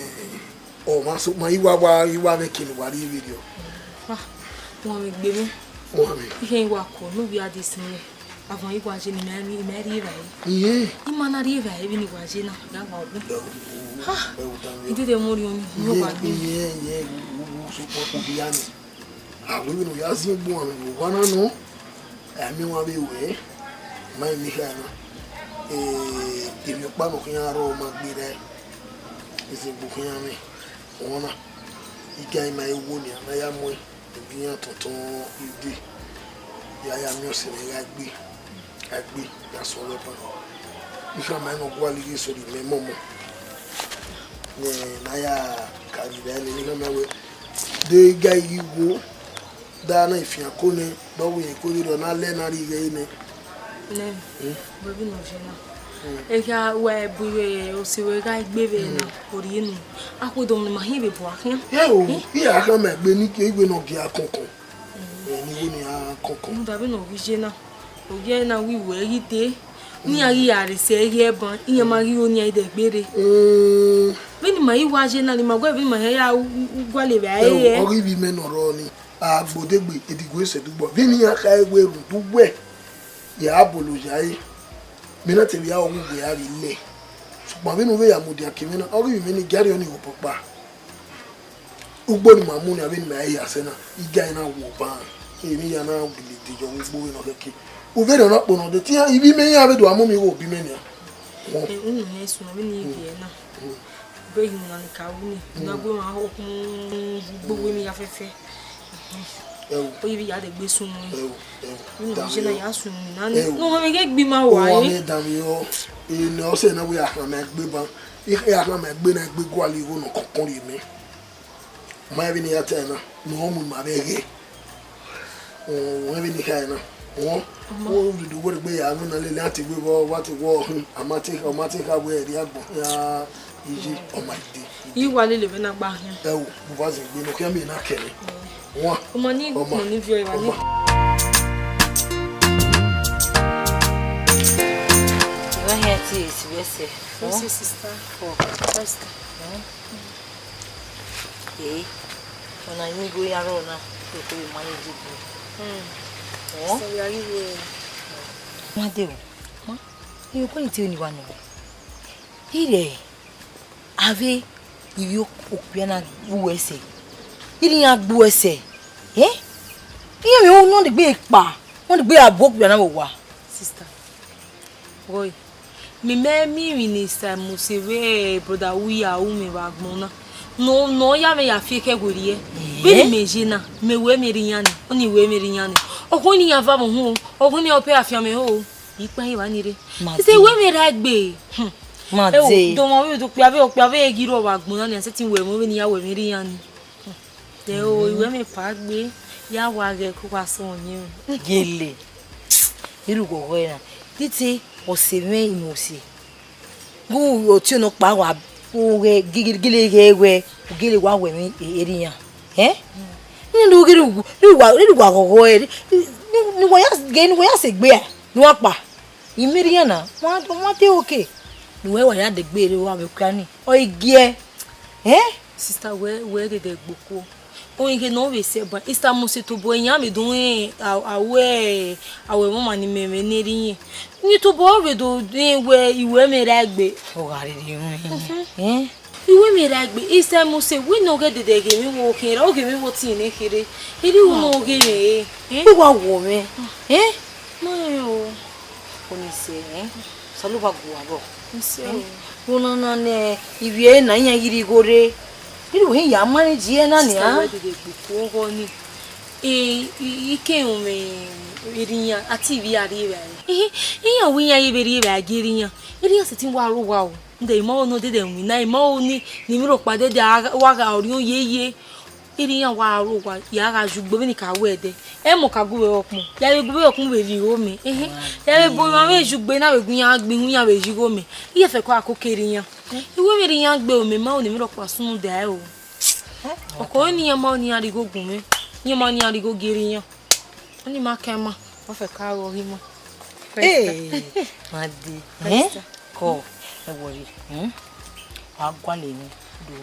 o ma so ma iwa be kini wa ri video. wọ́n mi gbé mi ihe iwa ko no bi adi sinle avon igwa je ni me ri ra yi imana ri ra yi ni gwa je na ga gba ogun ha idede mo ri oni no gba gbe so po bi ya ni awu no ya sin gbo ami wo na no ami wa be we mai mi ha na ibi pa no kan ro ma gbe re isi bu kan ami wona igai mai wo ni na ya mo biyan tonton ide ya mi o se le agbe ya so le pa ifa mai no kwa ligi so di me momo ne na ya ka di le ni na we de gai iwo da na ifia ko ne do we ko ri na le na ri ge ne bo bi no je na e ka we buwe o si we gai gbebe na ori nu akodo ni ma hin be bo akin ya ka me gbe ni ke igbe no gi akoko ni wo ni akoko mu da bi no wi je na o je na wi we ri te ni ari ari se ri ebon iyan ma ri o ni ide gbere bi ni ma yi wa je na ni ma gwa bi ma ya gwa le ba ye ori bi me no ro ni agbodegbe edigwe se dugbo bi ni aka egbe ru dugbe ya abolo jaye mi na te bi a ogun gbe ari le ṣùgbọ́n bí mo be ya mo di akimi na ori mi ni gari oni wo popa ugbo ni mamu ni abi ni ma ya se na iga ina wo ba emi ya na gile de jo ugbo ina keke o be na po no de ti ibi me ya be do amu mi wo bi me ni unu he su mi ni ibi na be yin na ka wu ni na gbo ma ho kun gbogbo mi ya fefe o ibi ya de gbe sun ni unu je na ya sun ni na no ma me ge gbi ma wa o mi da mi o ni o se na we ya me gbe ban ya me gbe na gbe gwa li ro no kokon ri mi ma bi ni ya ta na no mu ma be ge o bi ni ka na o du du wo gbe ya nu na le lati gbe bo wa ti wo amati ka we ri agbon ya Iji on my day. You want to live in a bar. Oh, was it? You know, can be not carry. One. Money, money, very money. Your hair is very Yes, sister. First. Okay. When I go around now, to manage it. Oh, So we are here. Madeo. You going to anyone? Here. Ave you opiana USA. Ili ya USA. Eh? Iyo mi o no de gbe pa. Won de gbe abok bi na wa. Sister. Boy. Mi minister Musewe brother we are umi wagbona. No ya me ya fike gorie. Bi me jina, me we me rinyane. Oni we me rinyane. Okoni ya va mo ho. Okoni ope afia me ho. Ipa yi wa ni re. Say we me ragbe. Mate. Don't want to piave giro wagbona ni setting we mo ni ya we me rinyane. De o we me pagbe. Ya wa ge ko kwa so onye. Gele. Iru go hoena. Titi o se me inosi. Gu o ti no pa wa o ge gile gele wa we me eriyan. Eh? Ni lu gwa go eri. Ni wo ya se gbe ni wa pa. Imeriyan na. Wọ́n te okay. Ni we wa ya de gbe ere wa be kwani. O igi e. Eh? Sister, where did they go? Oh, you know we say, but it's time to boy. Ya me doing our woman in me needing you to boy we do where you were me ragby. Oh, I eh? You were me ragby. It's time to say we no get the day game walking. Oh, give me what's in it here. He do no game. You are woman. Eh? No, Only say, eh? Saluba go. so. Una ne ivie na nya yiri gore. Iru he ya manage ye na ni ah. Ike ume irinya ati ibi ari ba. Iya winya iberi ba girinya. Irinya setin wa ro wa o. Nde ima no de nwi na ima oni ni mi ro pade de wa ga ori o yeye. Irinya wa ro wa ya ga jugbo ni ka we de. E mo ka gube okun. Ya le gube okun we ri o mi. Ya le bo ma we jugbe na we gun ya gbe hun ya we ji go mi. Iye fe ko akokerinya. Iwe mi ri yan gbe o mi ma o ni mi ro pa sun de o. Oko ni yan ma ni ari go gun mi. Ni ma ni ari go giri yan. Oni ma ke ma. O fe ka ro ri mo. Eh. Madi. Eh? Ko e wori. Agwa le ni do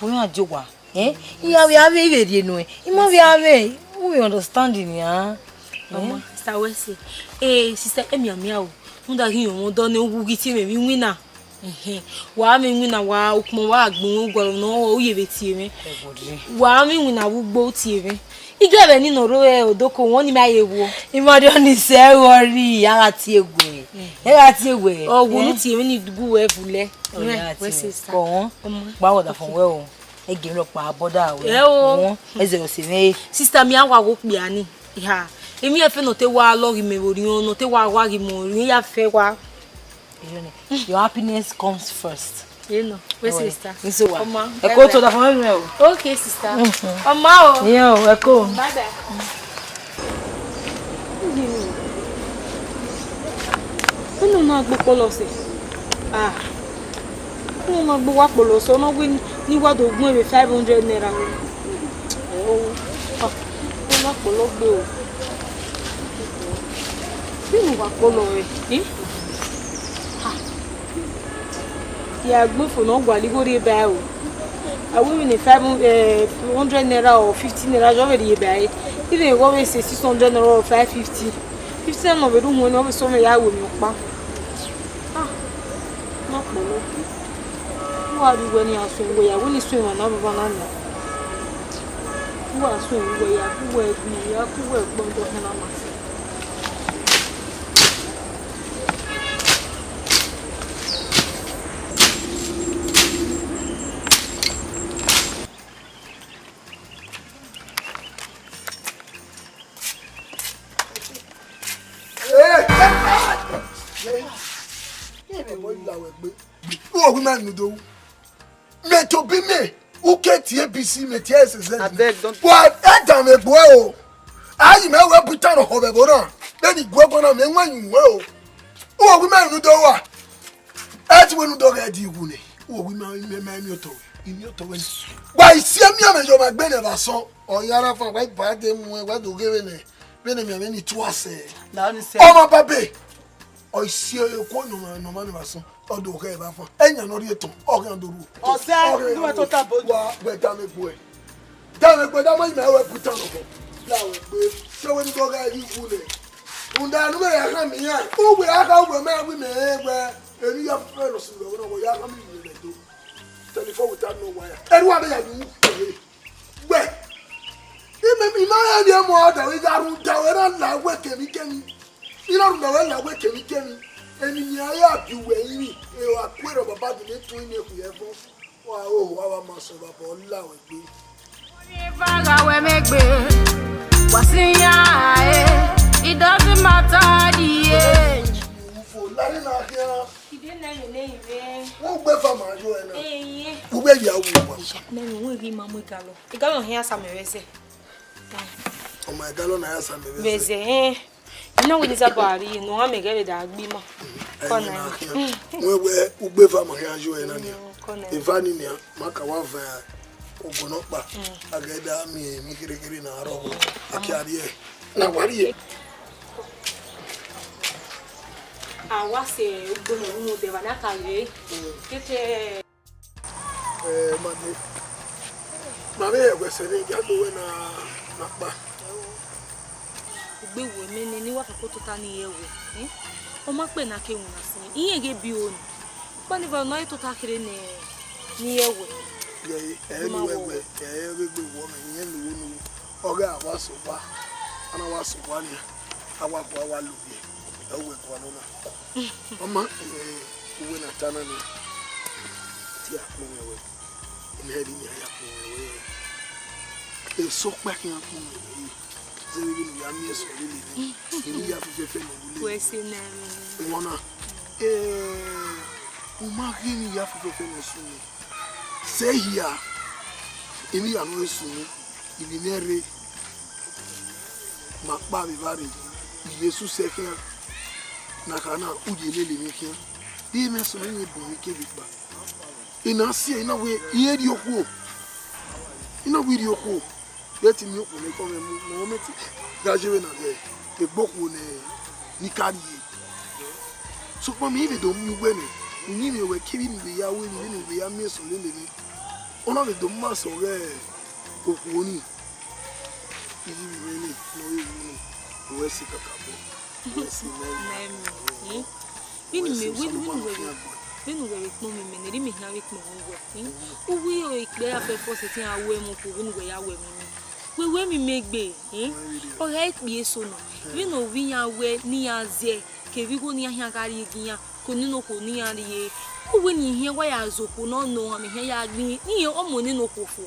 boya jowa. Eh? Iya we ave iveri enu e. Ima we ave. We understanding ya. Mama, sister we say. Sister emi o. Munda hi o mo do ni ogu ti me mi wina. Wa mi wina wa okmo wa agbon ogoro no o yebe ti mi. Wa mi wina wugbo ti mi. Ige be ni no ro odoko won ni maye wo. Imade oni se wori ara ti egwe. Era ti egwe. Ogun ti mi ni dugu we fule. We sister. Ko won. Gba woda fun we o. E ge lo pa boda we. O. Eze o se me. Sister mi awa go pe ani. Ha. Emi e fe no te wa lori me ori no te wa ri mo ri ya fe wa. Your happiness comes first. You know. We sister. So what? Mama. E ko to da fun me o. Okay, sister. Mama o. Yo, e ko. Bye bye. Uno na gbo polo se. Ah. Uno na gbo wa polo so no we ni wa do gun e 500 naira. Oh. Uno na polo gbe o. Uno wa polo e. Yeah, good for no gwali go re ba o. Awu ni 500 naira or 50 naira jo be buy. Even go we say 600 naira or 550. 50 no be do hu no be so me ya wo mi pa. Ah. No polo. Wa du go ni aso wo ya wo ni so wa na baba na na. Wa so wo ya ku we bi ya ku we gbon do na ma. Oh, woman, no do. Me to be me. Who get here BC me TSZ. I beg don't. What? I don't make well. I may well put on a hover. Then he go on me when you well. Oh, woman, no do what? That's when you don't get you. o we me to when why see me am jo magbe never so o yara fa why ba de mu wa do gebe ne be ne me ni to ase na oni se o ma babe o see e ko no ma never so o do ke ba fa enya no ri to o kan do ru o se do we to ta bo wa gbe ta me gbo e da me gbe da mo me we put on ko la we gbe so we go ga yi fu le unda no me ya kan mi ya o we aka we me we me gbe eri ya fe lo si lo no ya kan mi le do telephone without no wire everyone be ya you gbe me no ya ni mo da we ga ru da we la we kemi ina ru da we la we kemi eni ni aya bi we yin e wa kwero baba de tu ni ku ye fun wa o wa ma so baba o la we gbe Vaga we make be wasinya it doesn't matter the age. Ufo lari na here. Ide na ye le ibe. Wo gbe fa ma jo e na. Eh. Wo gbe ya wo wa. Na me wo ri ma mo igalo. Igalo here sa me wese. Oh my God, na ya sa me wese. Wese eh. Ina we ni za bari no ha me gele da agbi ma. Kona. Wo gbe fa ma here jo e na ni. Evani ni maka wa va ogonokpa ageda mi kirikiri na aro akiari e na wari e awase ogbono mu de bana kale kete mame e gwesere gado we na pa ogbewo mi ni wa ko to ta ni ewo o ma pe na ke won asin iye ge bi oni pa ni va no to ta kire ni ewo anyway we wo me yen lu nu oga wa so ba ana wa so ba ni awa ko wa lu bi e we ko no na mama we na tana ni ti a ko we in headi ni ya ko we e so pa ki an ko we ze we ni ya mi so ni ni ya fe no we se na wona o ma ri ni ya fe no so say here imi ya no esu ibi nere makpa bi bari Yesu sekin na kana ujelele mekin bi me so ni bu mi ke bi pa ina si ina we ye di oku ina we di oku yeti mi oku ni ko me mo meti gajewe na de e gboku ni kari so for me be do mi we ni mi we kibi ni ya we ni bi ya mi so le ni ona le do ma so re oku ni ibi mi ni no we we si kakabo we si me Bini me binu we ko mi me mi ha we ko wo wi o ipe afefo se tin awo emu ko binu we ya we mi megbe o he ipe so no binu wi ya we ni ya ze ke wi go ni ahia gari giyan ko ni no ko ni ya rie o we ni hia wa ya zoko no no mi hia ya gbin ni o mo ni no ko fo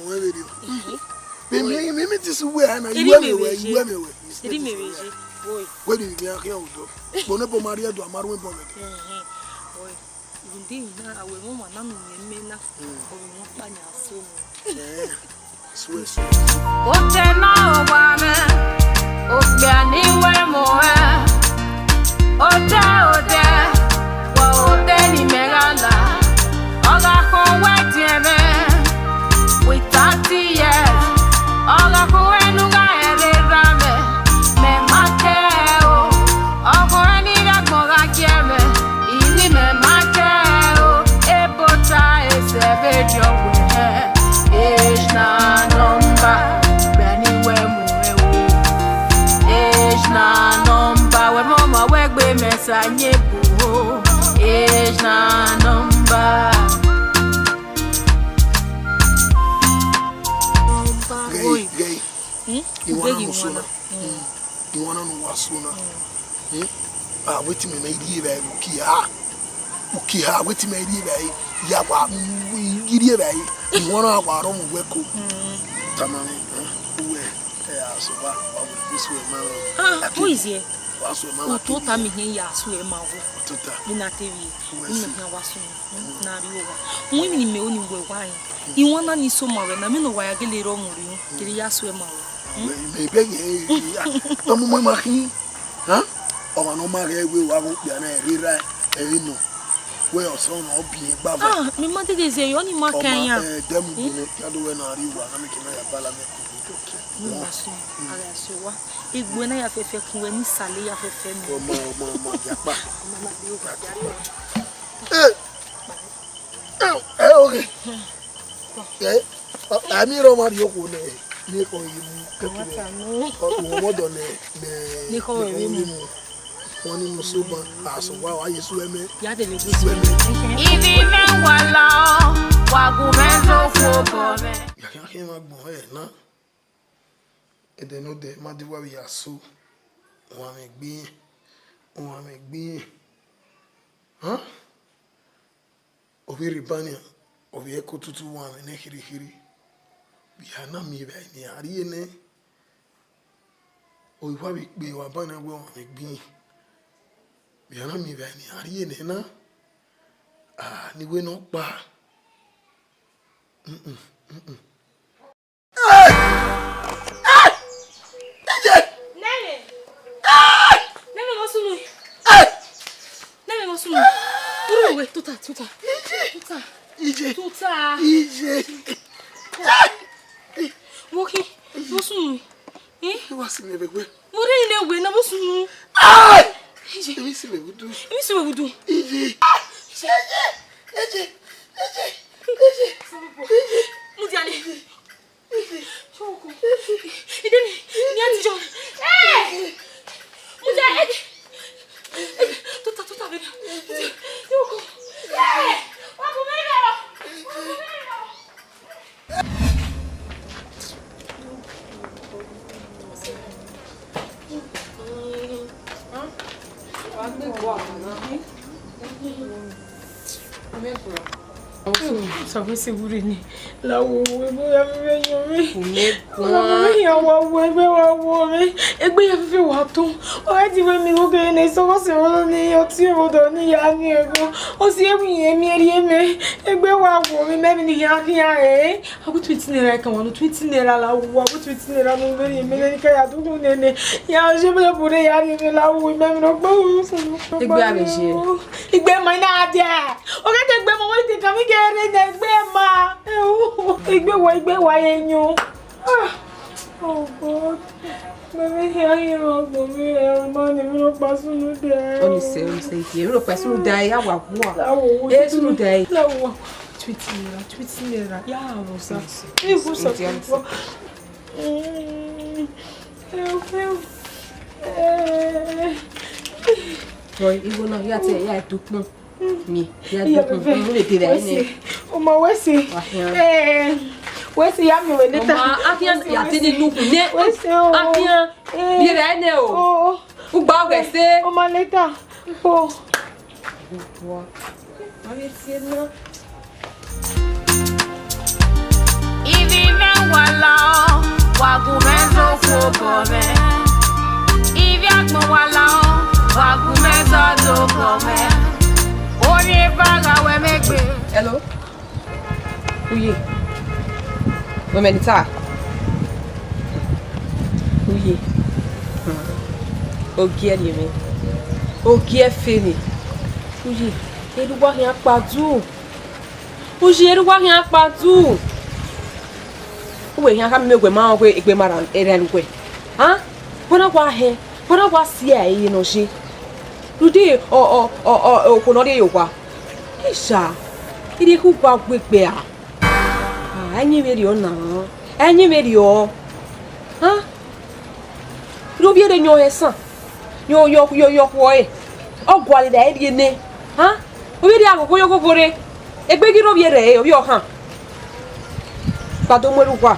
we be di me ti su we na you me we iri me weje boy we di mi akia udo bono po maria do amaru bo me boy ndi na awe mo ma na no me na o mo pa nya so mo O te na o wa me o gbe ani we mo o te wa o te ni me gala o ga ko we ti me with 30 years o ga ko we nu ga ere ra me ma ke o ko ni da ko ga ke me ini me ma ke o e bota e se be jo we na number Benny we mu na number we mama we gbe mesa nyebu na number gay you wanna know what's sooner wait me di ba ukiha wait me di ba ya kwa gidi ba you wanna akwa mu weko tamami we so ba this way man who is here waso mama to ta mi hin ya so e ma wo tota ni na tv ni na waso na ri o mu mi me oni we wan I wanna ni so ma we na me no wa ya gele ro mu ri kiri ya so e ma wo me be to mo ma hin ha o ma no ma re we wa go bia na ri ra e no Where son or be Baba. Ah, me mother is a only more can ya. Them will not river, I'm making a balance. Igwe ya fefe kuwe ni sale ya fefe mi. Mama, yapa. Okay. I'm here on your own. Nico, you modern Nico, one in super as well. I swim it. Ivi men wala wagumezo fobome. I can't have no. And they know the Madiwa we are so. One make be. Huh? Ovi ribania, ovi eko tutu one and hiri. We are not me by the Ariene. O wabi be wa bana wo make be. We are not me by the Ariene na. Ah, ni we no ba. Tuta. Ije. Woki, bosu. What's in the way? What in the way na bosu? Ije. Let me see what we do. Ije. Mudiane. Choko. Idemi, ni anti John. Mudiane. Tuta vedi. Choko. Sabe se burine lá o Igbe wa yenyo. Oh God. Baby, here you are, baby. Man, you no pass no day. Only say, you no pass no day. I walk. Yes, no day. No. Tweet me. Yeah, Rosa. You go so. Boy, you go ya te ya dukun. Mi, ya dukun. Mo le dire ni. O ma wesi. Wesi ya mi we later. Ma afian ya te ni nuku ne. Afian. Bi re ne o. O gba wese. O ma later. Oh. Boy. Mami si no. Ivi men wala wagumezo fobome. Ivi akmo wala wagumezo dokome. Oye baga we megbe. Hello. Uye. Womenita. Uye. Ogie ni mi. Ogie fini. Uye. Eruwa hin apadu. Uye eruwa hin apadu. Uwe hin aka megwe ma ogwe igbe mara erenwe. Ha? Bona kwa he. Bona kwa si ayi no shi. Rudi ko no de yowa. Isha. Iri ku kwa gbegbe a. Anyi meri o na. Anyi meri o. Ha? Ro bi de nyo hesan. Yo ko e. Ogwale da eri ne. Ha? Obi de akoko yo kokore. Egbe gi ro bi re obi o kan. Pa do mo ruwa.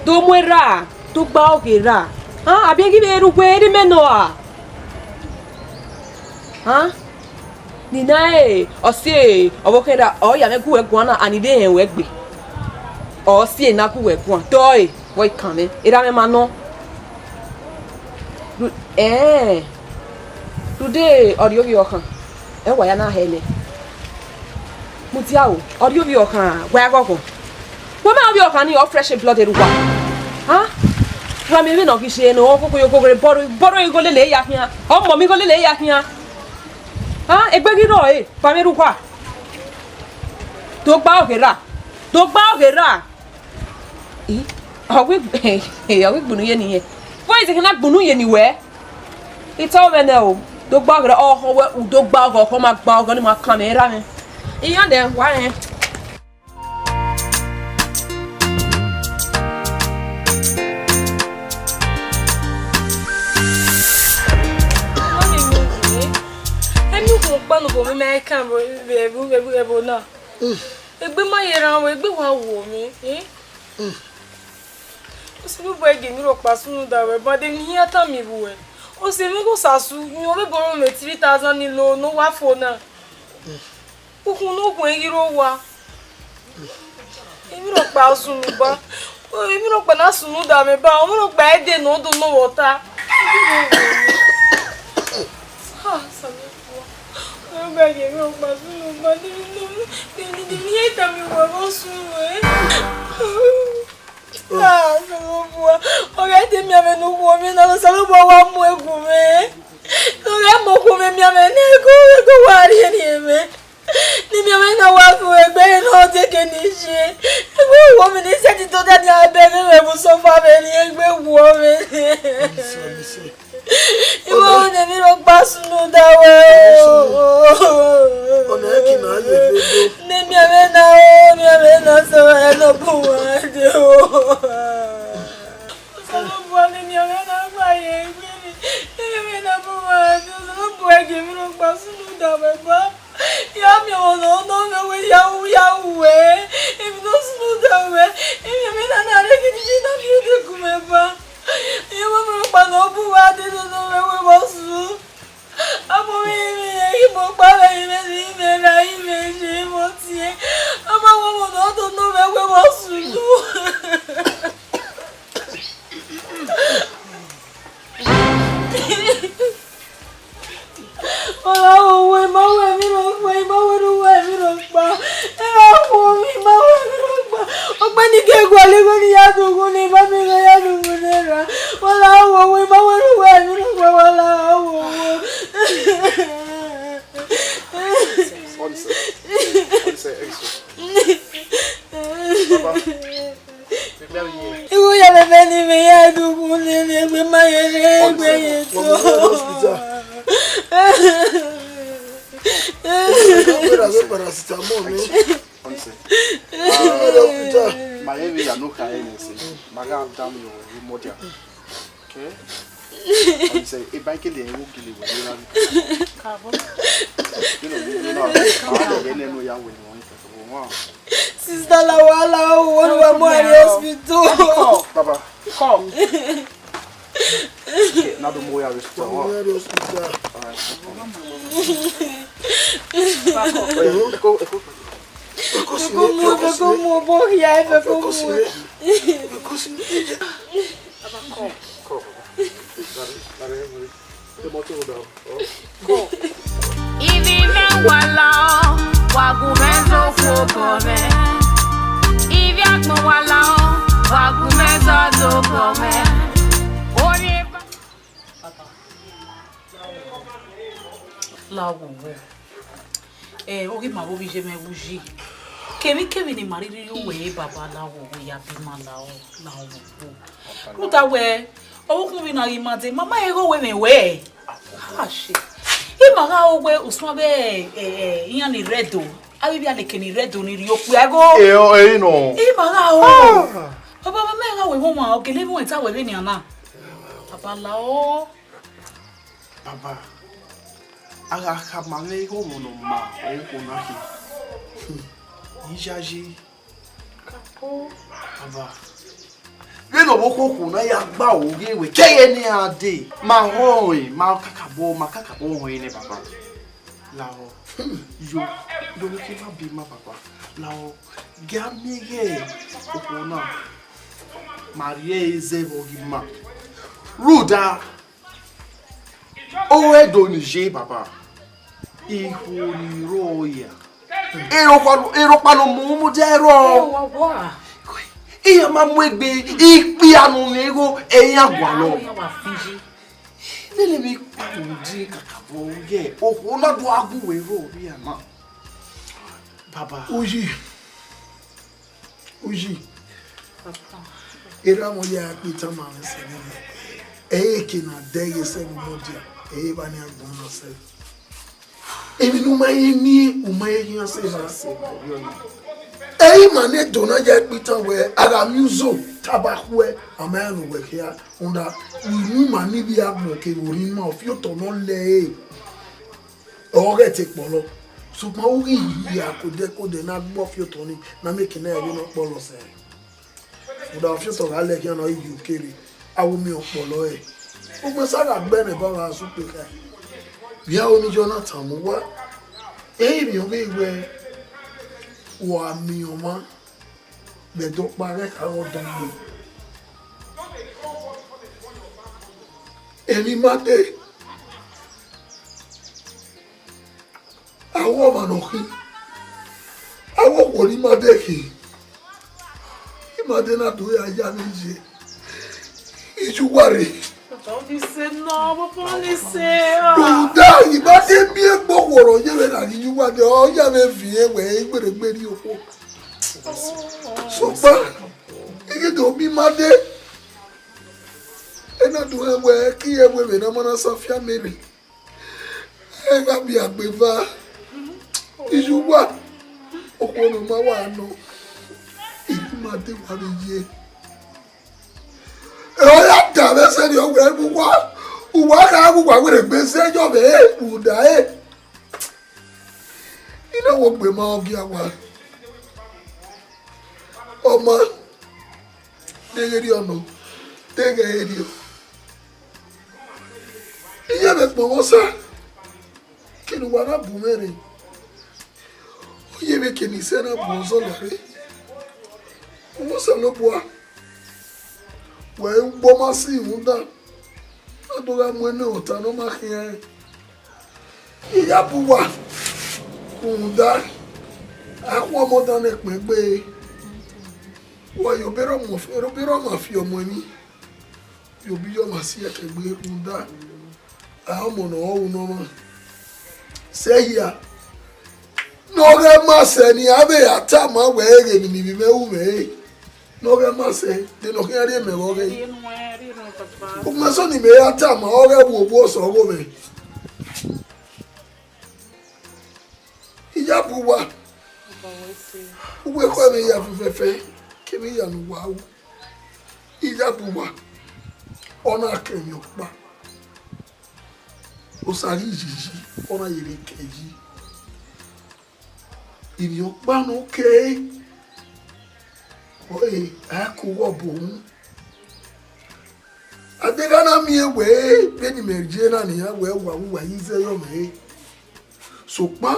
Do mo ra. To gba oge ra. Ha? Abi gi be ru gbe ri meno a. Ha? Ninae osie obokeda o ya me ku egwan na anide hen we gbe. O sie na ku egwan. Toy, boy kan me. Ira me ma no. Today audio bi okan. E wa ya na hele. Mutia o, audio bi okan. Wa gogo. Wo ma bi okan ni o fresh blood eruwa. Ha? Wa me no ki se no kokoko yo kokore bodo igole le ya kian. O mo mi gole le ya kian. Ah, egbegiro pameru kwa. Dogba ogera. Dogba ogera. Awe gbunu ye niye. Why is it kana gbunu ye niwe? It's all me now. Dogba ogera oh we dogba ogera ko ma gba ogera ni ma camera me. Iyan de wa yen. Panu go me I can ebu na. Egbe ma yera won egbe wa wo mi o se bo ege mi ro pa sunu da we but dem here ta mi bu we o se mi go sasu mi o be borrow me 3000 ni lo no wa phone na o kun no kun iro wa emi ro pa sunu ba o emi ro pa na sunu da me ba o ro pa ede no do no water ha sami I'm begging you, but you won't even look past no way. On the heck, Name your men, so I know Sister Lawala, one more hospital. Papa, come. Okay, now the more I respond. Ogi ma bo bi je me wuji. Kemi ni mariri we baba la wo ya bi ma la o na wo. Uta we owo kun bi na ri mate mama e go we me we. Ah shit. I ma ga o we usma be iyan ni redo. Abi bi aleke ni redo ni ri opu ago. No. I ma ga o. Baba me ga we mo ma o kele mo eta we ni ana. Baba la o. Baba. Aga kamane go no ma o ko na ki. Ijaji. Kapo. Baba. Geno boko ku na ya gba oge we keye ni ade. Ma hoin, ma kakabo hoin ni baba. Lao. Yo ki ma bi ma papa. Lao. Gamige okona. Marie zebo gi ma. Ruda. Owe do ni je papa. Ihu ni roya. Ero palo mumu dero. Wa. Iya ma mu egbe ipi anu nego eyin agwa lo. Nene mi kundi kakabo ye. O na do agu we ro bi ama. Baba. Uji. Era mo ya pita ma se ni. Ki na deye se mo dia. Ba ni agbon na se. Emi no ma ni o ma yin se na se. Mane dona ya pita we ara muzo tabakwe amanu we here onda we mani bi agbo ke ori ma of yo to no le o get polo so ma o ri ya ko de na gbo fi to ni na make na e no polo se onda fi to ga le ki na yu kere awo mi opolo e o mo sara gbe ne ba wa su pe ka bi a o ni Jonathan mo wa mi o be we wa mi o ma be do pare ka o dan mi emi ma de awo ma no ki awo ko ni ma de ki ma de na do ya ni je iju ware don't you say no but only say da iba de bi egbo woro ye we na iju ware o ya me fi ewe gbere oko so pa ike do bi ma de ena do ewe ki ewe me na mana Sofia Mary e ga bi agbeva iju wa oko no ma wa no ibi ma de wa re ye o ya da be se ni o we bu wa uwa ka bu wa we gbe se jo be u da ina wo gbe ma o gi awa Oma, tegeri ono, tegeri. Iye me po sa. Kinu wara bumere. Oye me kini se na bo so lore. Mo se lo boa. We ngbo ma si hunda. Adora mo ne ota no ma kian. Iya buwa. Hunda. Akwa mo dan e pe wa yo bero ma fi omo ni yo bi yo ma si e kegbe unda a mo no o no ma say ya no ge ma se ni abe ata ma we re ni bi me wu me no ge ma se de no ke ari me wo ge o ma so ni me ata ma o ge wo so wo me iya buwa we ko me ya fefe kemi ya no wawo iya buwa ona akenyo pa o sari jiji ona yere keji ibi o pa no ke oye aku wo bun adega na mi ewe beni merje na ni ya we wa yize yo me so pa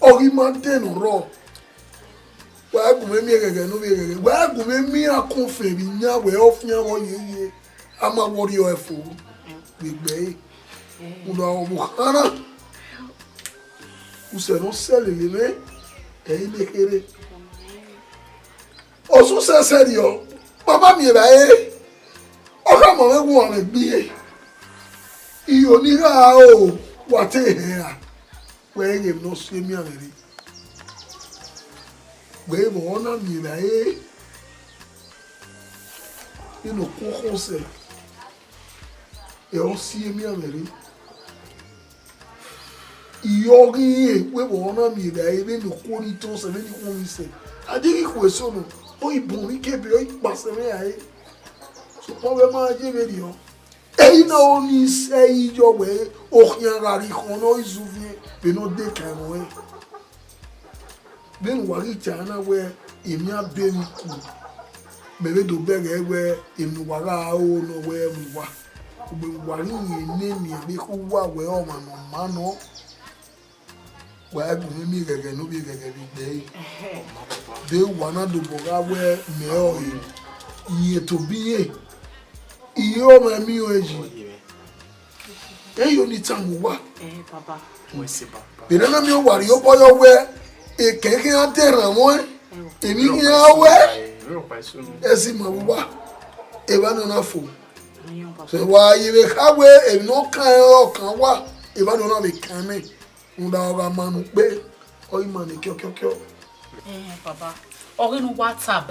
ori ma den ro wa gume mi gege no bi gege wa gume mi akonfe bi nya we ofia wo yeye ama wori o efo gbegbe uno omo ana usero sele leme ile kere osu se serio baba mi ba o ka mo me won me bi iyo ni ga o wa te he a we nge no se mi averi we mo na mi ba ino ko se e o si mi averi iyogi we mo na mi ba be no ko ni to se be ni ko mi se adiri ko so no o ibun ri kebe o ipase me aye so ko we ma je be ri o na oni se ijo we o yan rari kon no izuvie be no de kan mo ben wari chana we emi abemi ku bebe do bere we emi wara o no we mu wa ogbe wari ni mi abi ku wa we o ma no ma no wa gu mi gege no bi gege bi de de wana do boga we me o yi to biye iyo ma mi o eji yo ni tamu wa baba we se baba be na mi o wari o boyo we e keke anterra mo emi ki awe esi mo wa e ba no na fo So why you have a no kind of can what if I don't know the can Muda manu be or you money kyo. Baba. Or in WhatsApp,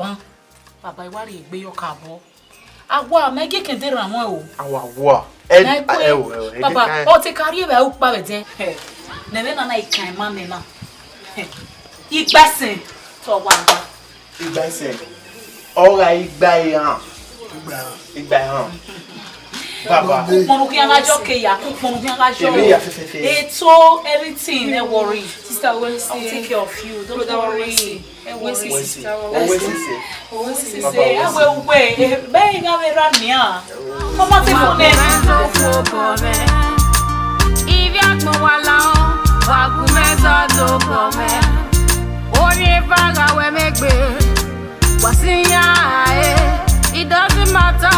Baba, what is be your cabo? Awa, make it can tell Ramon. Awa. Baba, or take carrier out by the never I can mamma. Eat basin for one. Igbaise. Ora igba Baba. It's so everything, don't worry. Sister Wednesday. I'll take care of you. Don't worry. Wednesday. I will wait. Bang, I will run me. Come on, take on it. If you want Wagumeza do come. Only vaga we make be. Wasinya, it doesn't matter